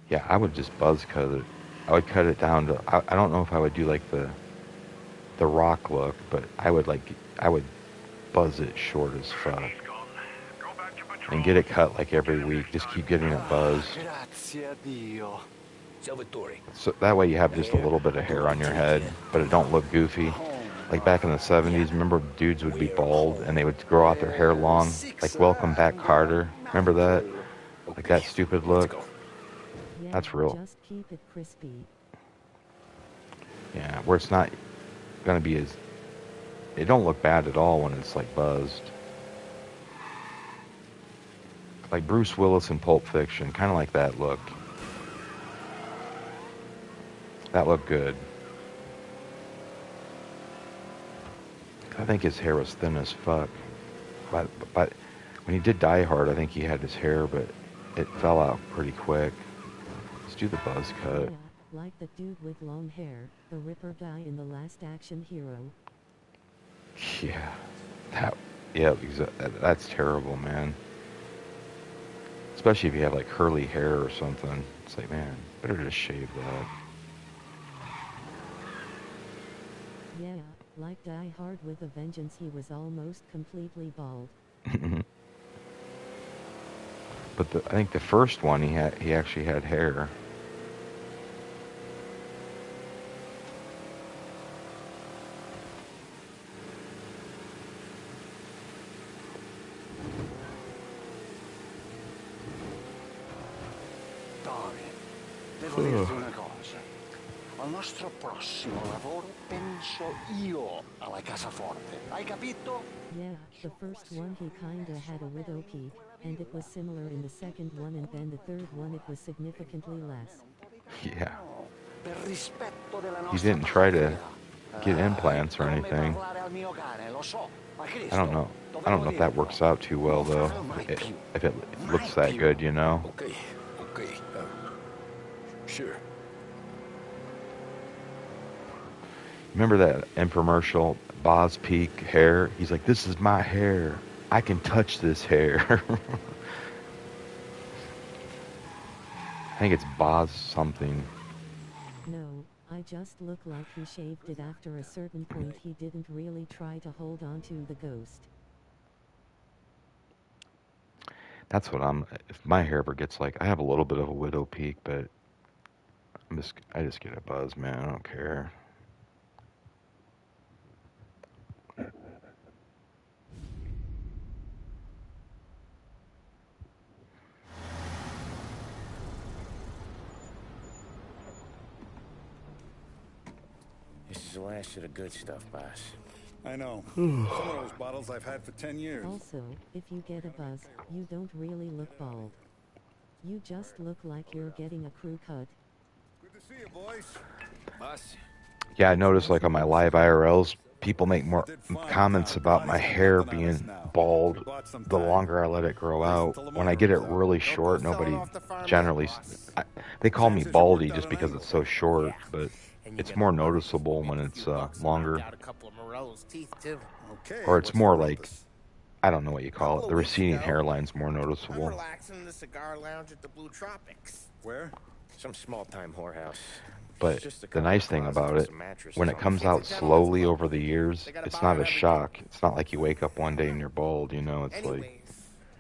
Yeah, I would just buzz cut it. I would cut it down to, I don't know if I would do like the rock look, but I would buzz it short as fuck. And get it cut like every week. Just keep getting it buzzed. Grazie a Dio. Salvatore. So that way you have just a little bit of hair on your head, but it don't look goofy. Like back in the 70s, remember dudes would be bald and they would grow out their hair long? Like Welcome Back Carter. Remember that? Like that stupid Let's look. go. Yeah, That's real. just keep it crispy. Yeah, where it's not gonna be as. It don't look bad at all when it's like buzzed. Like Bruce Willis in Pulp Fiction, kind of like that look. That looked good. I think his hair was thin as fuck. But when he did Die Hard, I think he had his hair, but it fell out pretty quick. Let's do the buzz cut. Yeah, like the dude with long hair, the Ripper guy in The Last Action Hero. Yeah, that's terrible, man. Especially if you have like curly hair or something. It's like, man, better just shave that. Yeah, like Die Hard with a Vengeance, he was almost completely bald. But I think the first one he actually had hair. Tony, devo dirti una cosa. Al nostro prossimo lavoro penso io alla casaforte. Hai capito? Yeah, the first one he kinda had a widow peak, and it was similar in the second one, and then the third one it was significantly less. Yeah. Per rispetto della He nostra didn't try to patria. get implants or Come anything. parlare al mio cane, lo so. Ma Cristo, I don't know. I don't know if that works out too well though. If it looks that good, you know. Okay. Sure. Remember that infomercial, Boz Peak hair? He's like, this is my hair. I can touch this hair. I think it's Boz something. No, I just look like he shaved it after a certain point. He didn't really try to hold on to the ghost. That's what if my hair ever gets like, I have a little bit of a widow peak, but I just get a buzz, man. I don't care. This is the last of the good stuff, boss. I know. Some of those bottles I've had for 10 years. Also, if you get a buzz, you don't really look bald. You just look like you're getting a crew cut. Good to see you, boys. Boss? Yeah, I noticed like on my live IRLs, people make more comments about my hair being bald the longer I let it grow out. When I get it really short, nobody generally, they call me baldy just because it's so short, but it's more noticeable when it's longer. Or it's more like, I don't know what you call it, the receding hairline's more noticeable. I'm relaxing in the cigar lounge at the Blue Tropics. Where? Some small-time whorehouse. But the nice thing about it, when it comes out slowly over the years, it's not a shock. It's not like you wake up one day and you're bald, you know, it's like...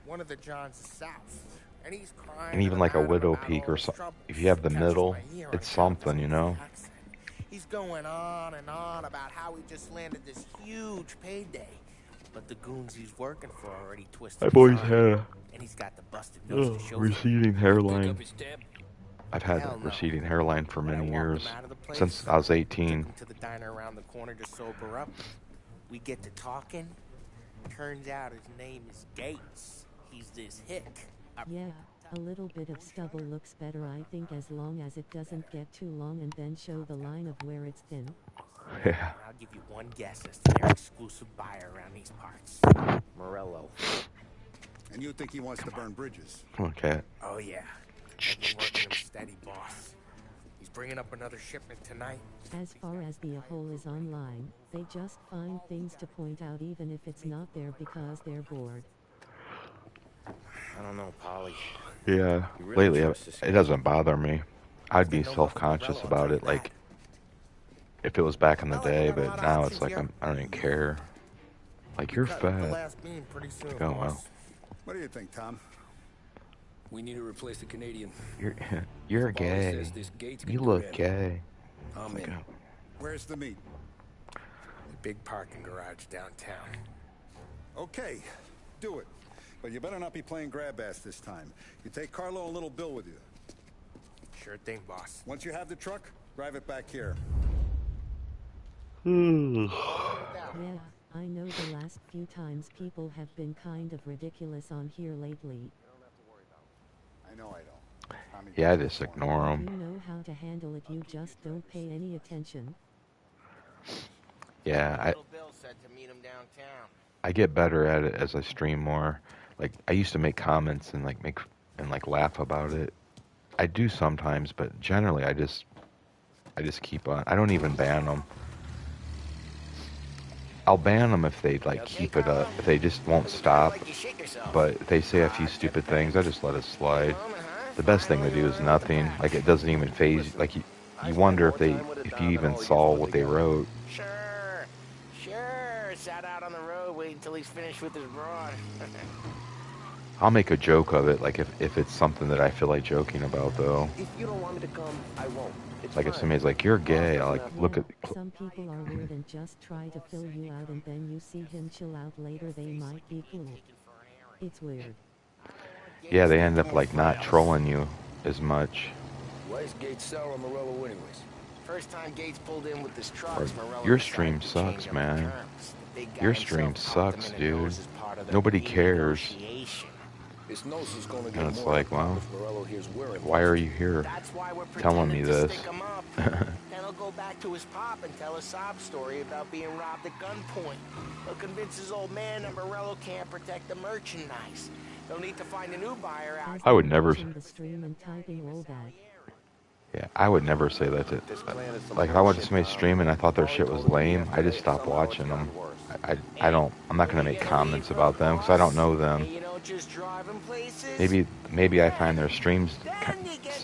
One of the Johns is south, and he's crying. And even like a widow peak or something, if you have the middle, it's something, you know? He's going on and on about how he just landed this huge payday. But the goons he's working for already twisted. I've always had and he's got the busted nose to show receding hairline. I've had a receding hairline for many years, since I was 18. Took him to the diner around the corner to sober up. We get to talking. Turns out his name is Gates. He's this hick. Yeah, a little bit of stubble looks better, I think, as long as it doesn't get too long and then show the line of where it's thin. Yeah. I'll give you one guess as to their exclusive buyer around these parts. Morello. And you think he wants to burn bridges? Okay. Oh, yeah. I've been working him steady, boss. He's bringing up another shipment tonight. As far as the hole is online, they just find things to point out even if it's not there because they're bored. I don't know, Polly. Yeah, lately it doesn't bother me. I'd be self-conscious about it, like, if it was back in the day, but now it's like I don't even care. Like, you're fat. Like, oh, well. What do you think, Tom? We need to replace the Canadian. You're gay. You look gay. I'm in. Where's the meet? The big parking garage downtown. Okay, do it. But you better not be playing grab ass this time. You take Carlo and little Bill with you. Sure thing, boss. Once you have the truck, drive it back here. Yeah, I know the last few times people have been kind of ridiculous on here lately. I know I don't. Tommy Yeah, I does just it for me. ignore You them. know how to handle it, you just don't pay any attention. Yeah, Little Bill said to meet him downtown. I get better at it as I stream more. Like I used to make comments and like laugh about it. I do sometimes, but generally I just keep on. I don't even ban them. I'll ban them if they like keep it up. If they just won't stop. But if they say a few stupid things, I just let it slide. The best thing to do is nothing. Like it doesn't even phase. Like you wonder if you even saw what they wrote. Sure. Sat out on the road waiting until he's finished with his broad. I'll make a joke of it, like if it's something that I feel like joking about, though. If you don't want me to come, I won't. It's Like if fine. somebody's like, "You're gay," I'll like look Yeah, at. some people are weird and just try to fill you out, and then you see him chill out later, they might be cool. It's weird. Yeah, they end up like not trolling you as much. Why's Gates sour on Morello anyways? First time Gates pulled in with his Or, trucks, Morello your decided stream to sucks, change up man. the terms. The big guy Your himself stream popped sucks, him in the dude. nose as part of the Nobody cares. renegotiation. His nose is gonna And get it's more like, than well, if Morello hears we're why are involved. you here That's why we're telling me pretending to this? stick him up. Then he'll go back to his pop and tell a sob story about being robbed at gunpoint. He'll convince his old man that Morello can't protect the merchandise. They'll need to find a new buyer out. I would never. Watching the stream and typing all that. Yeah, I would never say that to. Like if I watched somebody stream and I thought their shit was lame, I just stopped watching them. I don't. I'm not gonna make comments about them because I don't know them. You know, just driving places. Maybe I find their streams,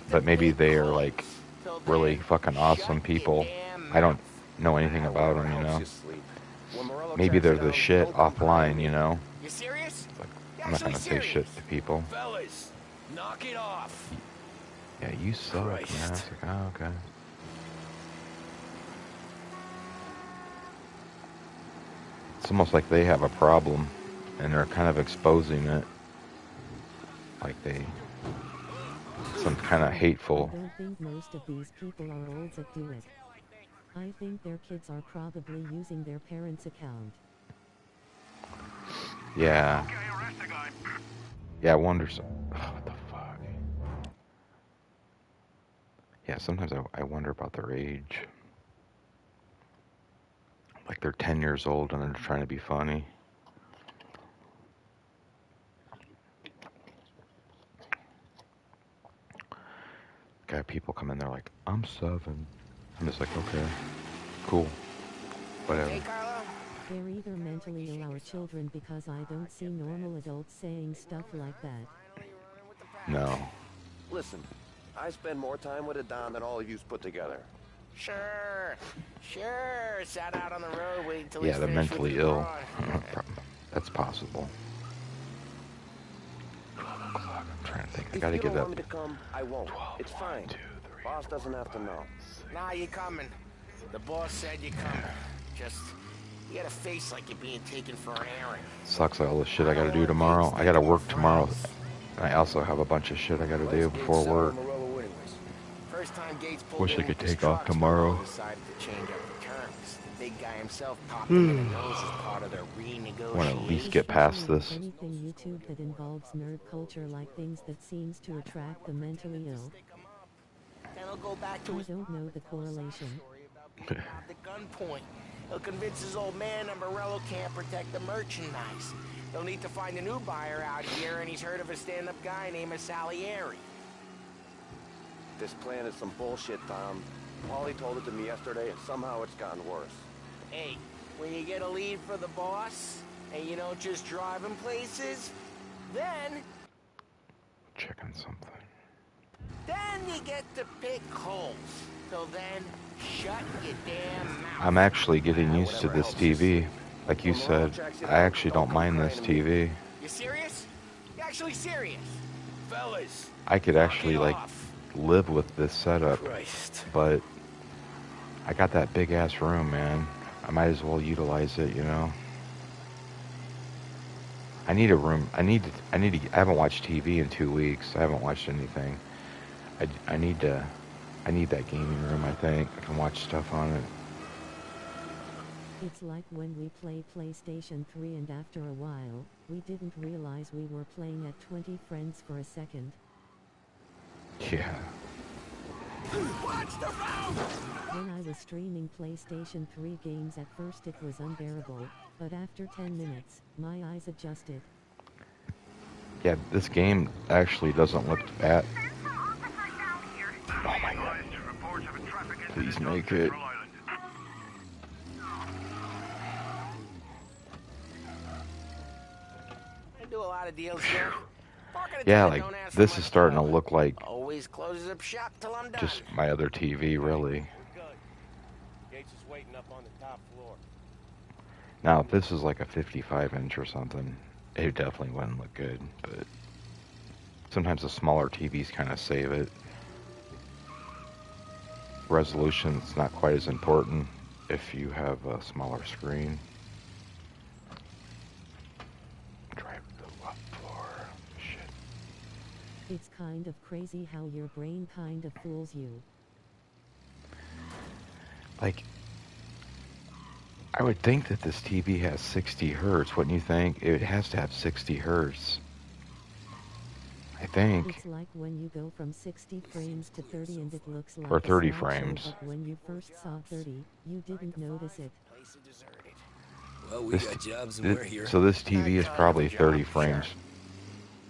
but maybe they are like really fucking awesome people. I don't know anything about them, you know. Maybe they're the shit offline, you know. You serious? Like, I'm not gonna say shit to people. Fellas, knock it off. Yeah, you suck, man. It's like, oh, okay. It's almost like they have a problem, and they're kind of exposing it. Like some kind of hateful. I don't think most of these people are olds that do it. I think their kids are probably using their parents' account. Yeah. Yeah, I wonder. What the fuck? Yeah, sometimes I wonder about their age. Like they're 10 years old and they're trying to be funny. Got people come in there like, I'm 7. I'm just like, okay, cool, whatever. Hey, Carlo. They're either mentally ill or children, because I don't see normal adults saying stuff like that. No. Listen, I spend more time with a Don than all of yous put together. Sure. Sat out on the road waiting till Yeah, he's they're finished with mentally his ill. broad. That's possible. 12 o'clock. I'm trying to think. I If gotta you get don't up. want me to come, I won't. 12, It's fine. 1, 2, 3, Boss doesn't have to know. Nah, you coming. The boss said you coming. Just, you got a face like you're being taken for an errand. Sucks all the shit I gotta do tomorrow. I gotta work tomorrow. And I also have a bunch of shit I gotta do before work. First time Gates pulled Wish in I could with his take off trucks, tomorrow. Morello decided to change up the terms. The big guy himself popped him in the nose as part of their renegotiation. Want to at least get past this. Anything YouTube that involves nerd culture, like things that seems to attract the mentally ill. Then he'll go back to I his don't know the correlation. at the gunpoint. He'll convince his old man that Morello can't protect the merchandise. They'll need to find a new buyer out here, and he's heard of a stand-up guy named Salieri. This plan is some bullshit, Tom. Paulie told it to me yesterday, and somehow it's gotten worse. Hey, when you get a lead for the boss, and you don't just drive him places, then Checking something. you get to pick holes. So then, shut your damn mouth. I'm actually getting used to this TV. Like you said, I actually don't mind this TV. You serious? You actually serious? Fellas, I could actually like live with this setup, Christ. but I got that big ass room, man. I might as well utilize it, you know. I need a room. I haven't watched TV in 2 weeks. I haven't watched anything. I need to. I need that gaming room. I think I can watch stuff on it. It's like when we play PlayStation 3 and after a while, we didn't realize we were playing at 20 frames for a second. Yeah. When I was streaming PlayStation 3 games at first it was unbearable, but after 10 minutes, my eyes adjusted. Yeah, this game actually doesn't look bad. Oh my god. Please make it. I do a lot of deals here. Yeah, like this is starting to look like always closes up shop till I'm done. just my other TV, really. Gates is waiting up on the top floor. Now, if this is like a 55-inch or something, it definitely wouldn't look good, but sometimes the smaller TVs kind of save it. Resolution's not quite as important if you have a smaller screen. Drive to the left floor. Shit. It's kind of crazy how your brain kind of fools you. Like, I would think that this TV has 60 hertz, wouldn't you think? It has to have 60 hertz. I think. It's like when you go from 60 frames to 30 and it looks like Or 30 a slideshow, frames. but when you first saw 30, you didn't notice it. Well, we This, got jobs and we're here. so this TV is probably 30 frames.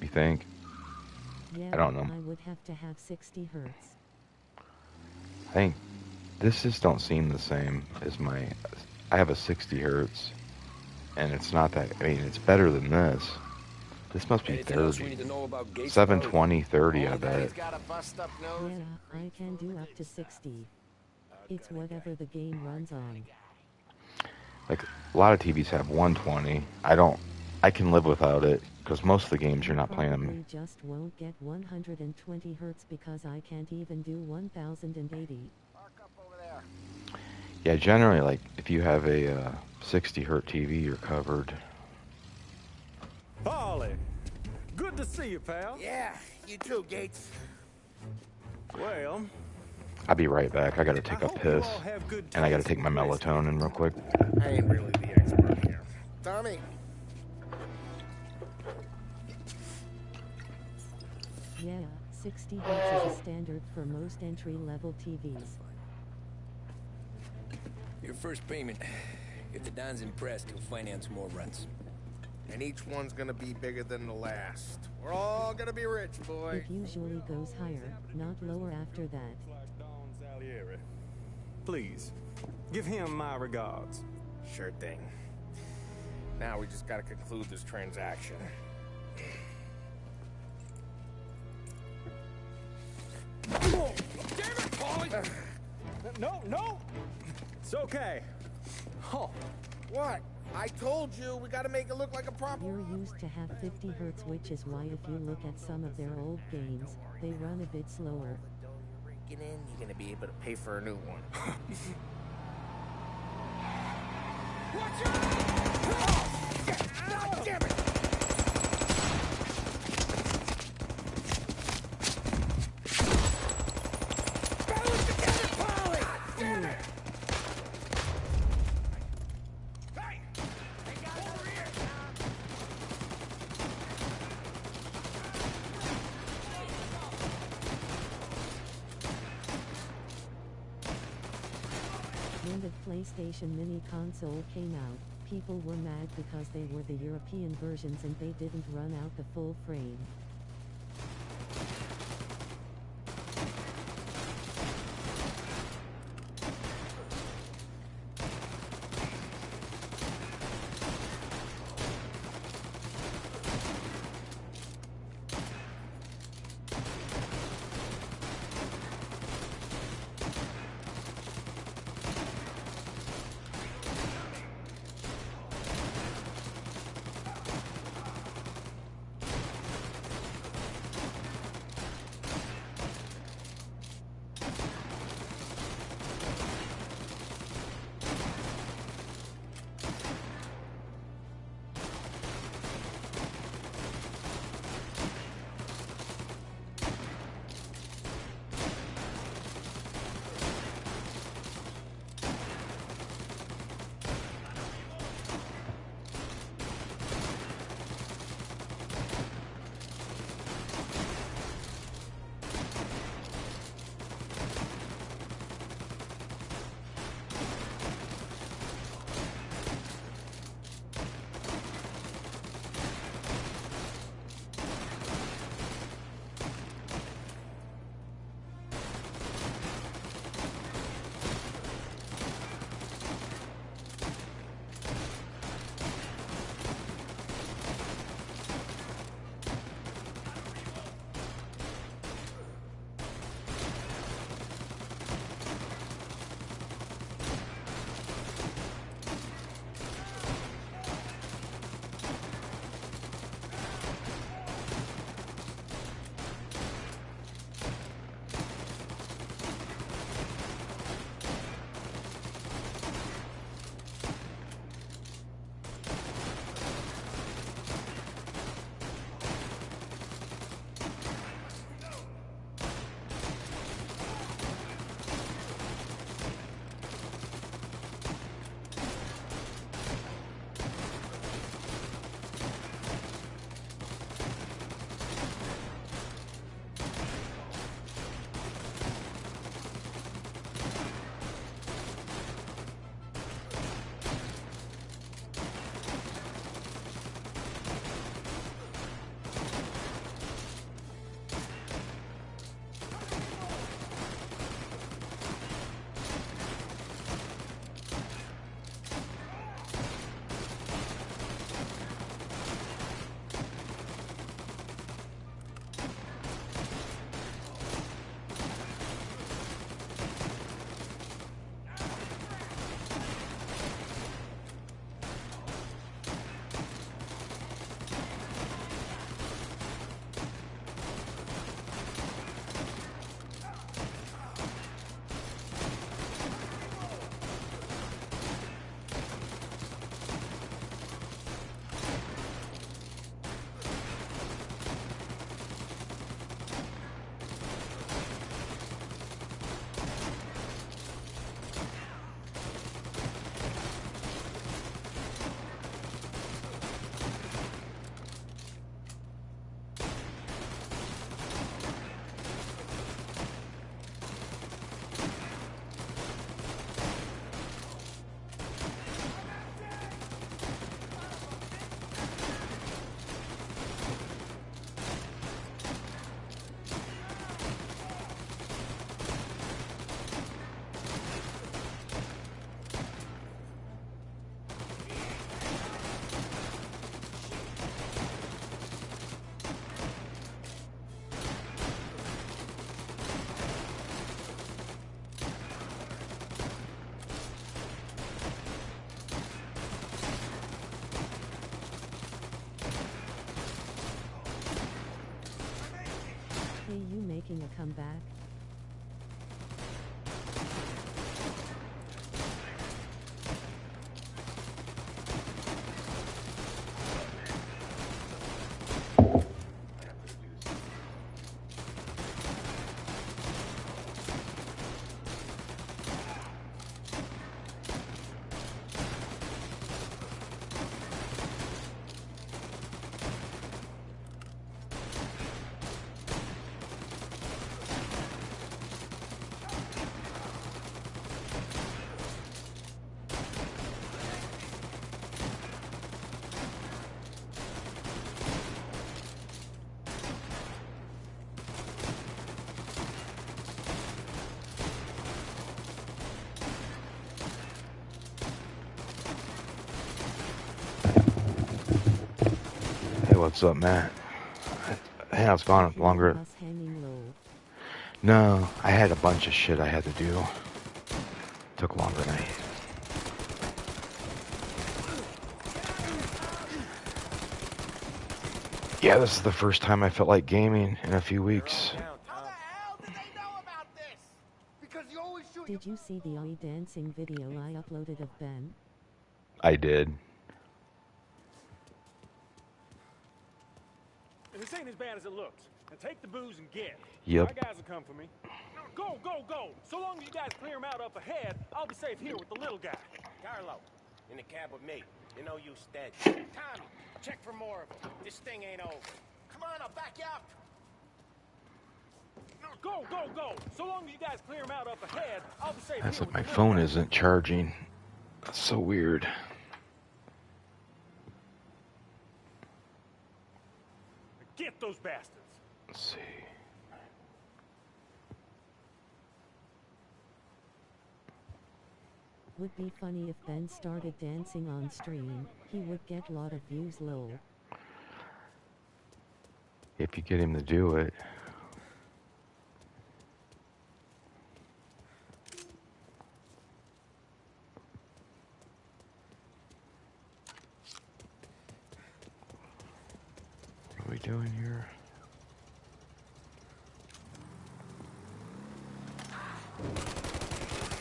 You think? Yeah, I don't know. I would have to have 60 hertz. I think this just don't seem the same as my. I have a 60 hertz, and it's not that. I mean, it's better than this. This must be Anything else we 30. need to know about Gates? 720, 30, I bet. He's got a bust up nose. Yeah, I can do up to 60. It's whatever the game runs on. Like, a lot of TVs have 120. I can live without it, because most of the games you're not playing them. Probably just won't get 120 hertz because I can't even do 1080. Park up over there. Yeah, generally, like, if you have a 60 hertz TV, you're covered. Polly, good to see you, pal. Yeah, you too, Gates. Well, I'll be right back. I gotta take a hope you piss, all have good and I gotta taste take my in whiskey. melatonin real quick. I ain't really the expert here. Tommy. Yeah, 60 hertz is a standard for most entry-level TVs. Your first payment. If the Don's impressed, he'll finance more runs. And each one's gonna be bigger than the last. We're all gonna be rich, boy. It usually goes higher, not lower after that. Please, give him my regards. Sure thing. Now we just gotta conclude this transaction. Damn it, Polly! No! It's okay. Oh, What? I told you, we gotta make it look like a proper... You're used to have 50 hertz, which is why if you look at some of their old games, they run a bit slower. You're gonna be able to pay for a new one. watch out! God damn it! Balance together, Polly! Damn it! When the PlayStation Mini console came out, people were mad because they were the European versions and they didn't run out the full frame. making a comeback? Hey, what's up, Matt? Hey, I was gone longer. Us hanging low. No, I had a bunch of shit I had to do. Took longer than I. Yeah, this is the first time I felt like gaming in a few weeks. How the hell did they know about this? Because you always shoot. Did you see the eye dancing video I uploaded of Ben? I did. This ain't as bad as it looks. Now take the booze and get. Yep. My guys will come for me. Go, go, go! So long as you guys clear him out up ahead, I'll be safe here with the little guy. Carlo, in the cab with me. You know you stead. Tommy, check for more of them. This thing ain't over. Come on, I'll back you up. Go, go, go! So long as you guys clear him out up ahead, I'll be safe That's here like with my the little phone guy. isn't charging. That's so weird. Get those bastards! Let's see. Would be funny if Ben started dancing on stream. He would get lot of views lol. If you get him to do it. What are we doing here?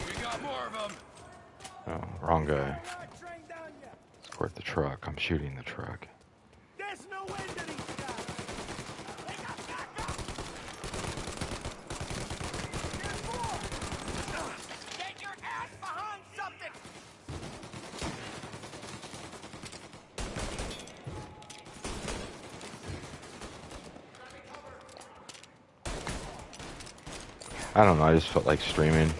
We got more of them. Oh, wrong guy. Escort the truck. I'm shooting the truck. There's no end to these guys! They got back up! There's more! Get your ass behind something! I don't know. I just felt like streaming.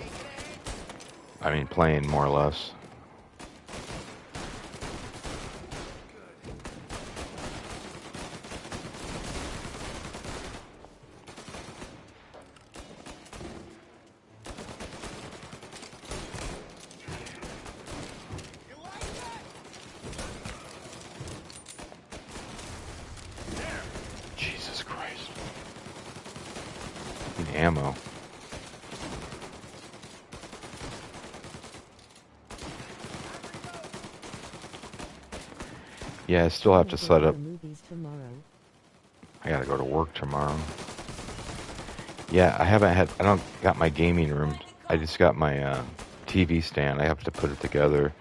I mean, playing more or less. Jesus Christ. Need ammo. Yeah, I still have to set up. Movies tomorrow. I gotta go to work tomorrow. Yeah, I don't got my gaming room. I just got my TV stand. I have to put it together.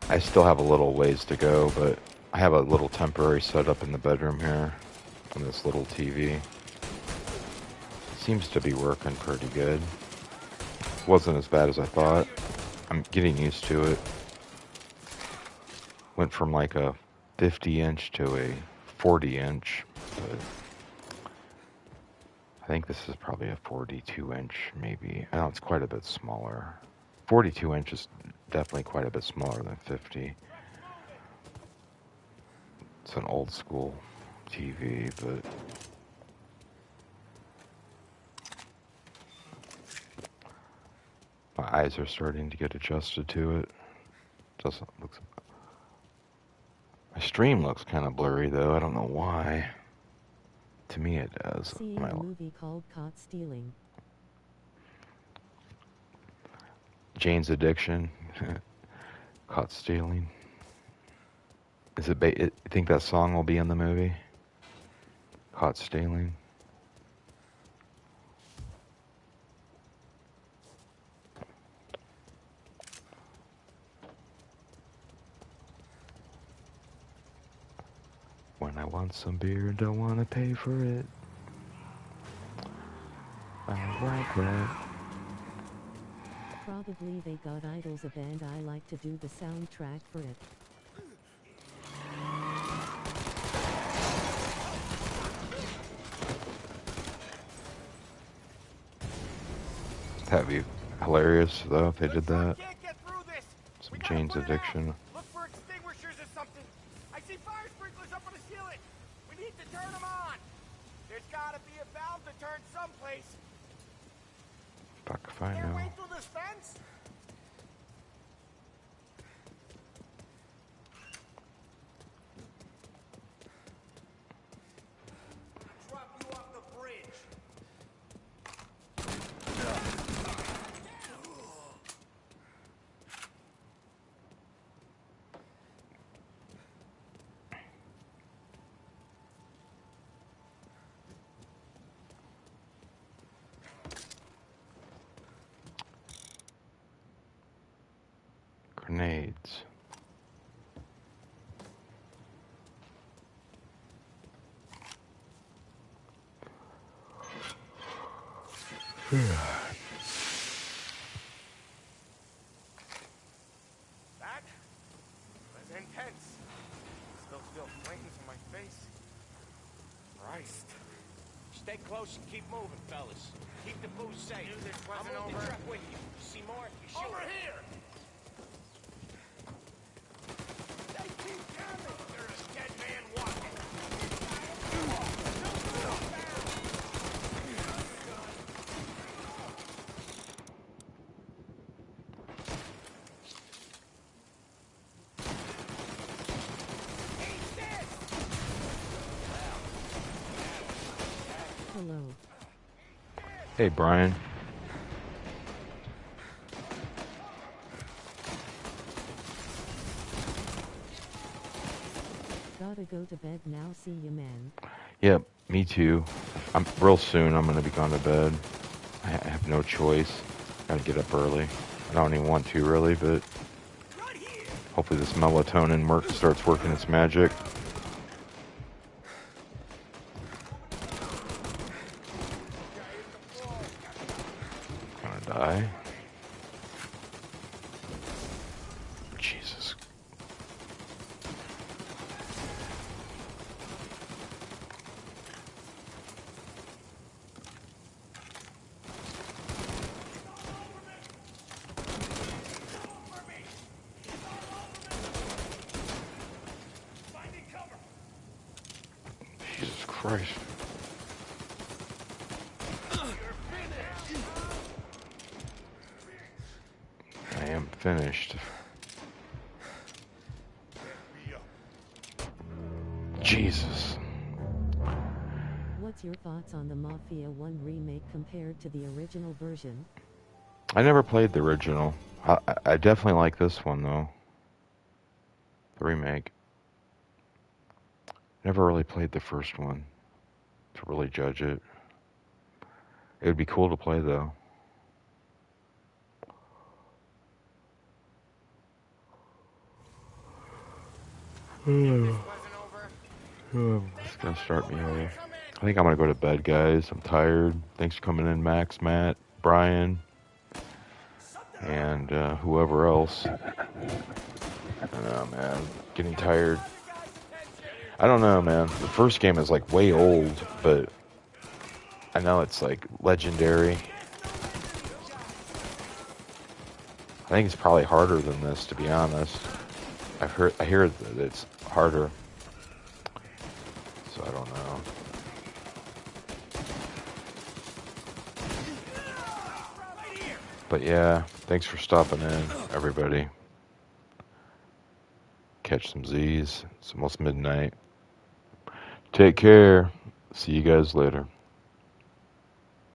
I still have a little ways to go, but I have a little temporary setup in the bedroom here on this little TV. Seems to be working pretty good. Wasn't as bad as I thought. I'm getting used to it. Went from like a 50-inch to a 40-inch, but I think this is probably a 42-inch, maybe. I know it's quite a bit smaller. 42 inch is definitely quite a bit smaller than 50. It's an old school TV, but my eyes are starting to get adjusted to it. Doesn't look. My stream looks kind of blurry though. I don't know why. To me, it does. Seeing a movie called Caught Stealing. Jane's Addiction. Caught Stealing. Is it? You think that song will be in the movie? Caught Stealing. want some beer and don't want to pay for it. I like that. Probably they got Idols, a band I like to do the soundtrack for it. That'd be hilarious though if they did that. Some Jane's Addiction. Look for extinguishers or something. I see fire sprinklers up on the ceiling. We need to turn them on. There's gotta be a valve to turn someplace. Fuck if I Can't know. wait through this fence. Drop you off the bridge. Grenades. That was intense. Still feel flames on my face. Christ. Stay close and keep moving, fellas. Keep the booze safe. Knew this I'll wasn't move the over. truck with you. You see more? You shoot. Over here! They keep coming! There's a dead man walking. Hello. Hey Brian. Gotta go to bed now, see you, man. Yep, me too. I'm real soon. I'm gonna be going to bed. I have no choice. Gotta get up early. I don't even want to really, but hopefully this melatonin starts working its magic. Gonna die. Jesus. Jesus Christ. I am finished. Jesus. What's your thoughts on the Mafia 1 remake compared to the original version? I never played the original. I definitely like this one though. The remake. Never really played the first one to really judge it. It would be cool to play though. It's gonna start me over. I think I'm gonna go to bed, guys. I'm tired. Thanks for coming in, Max, Matt, Brian, and whoever else. I don't know, man. Getting tired. I don't know, man. The first game is like way old, but I know it's like legendary. I think it's probably harder than this, to be honest. I hear that it's harder. So I don't know. But yeah, thanks for stopping in, everybody. Catch some Z's. It's almost midnight. Take care. See you guys later.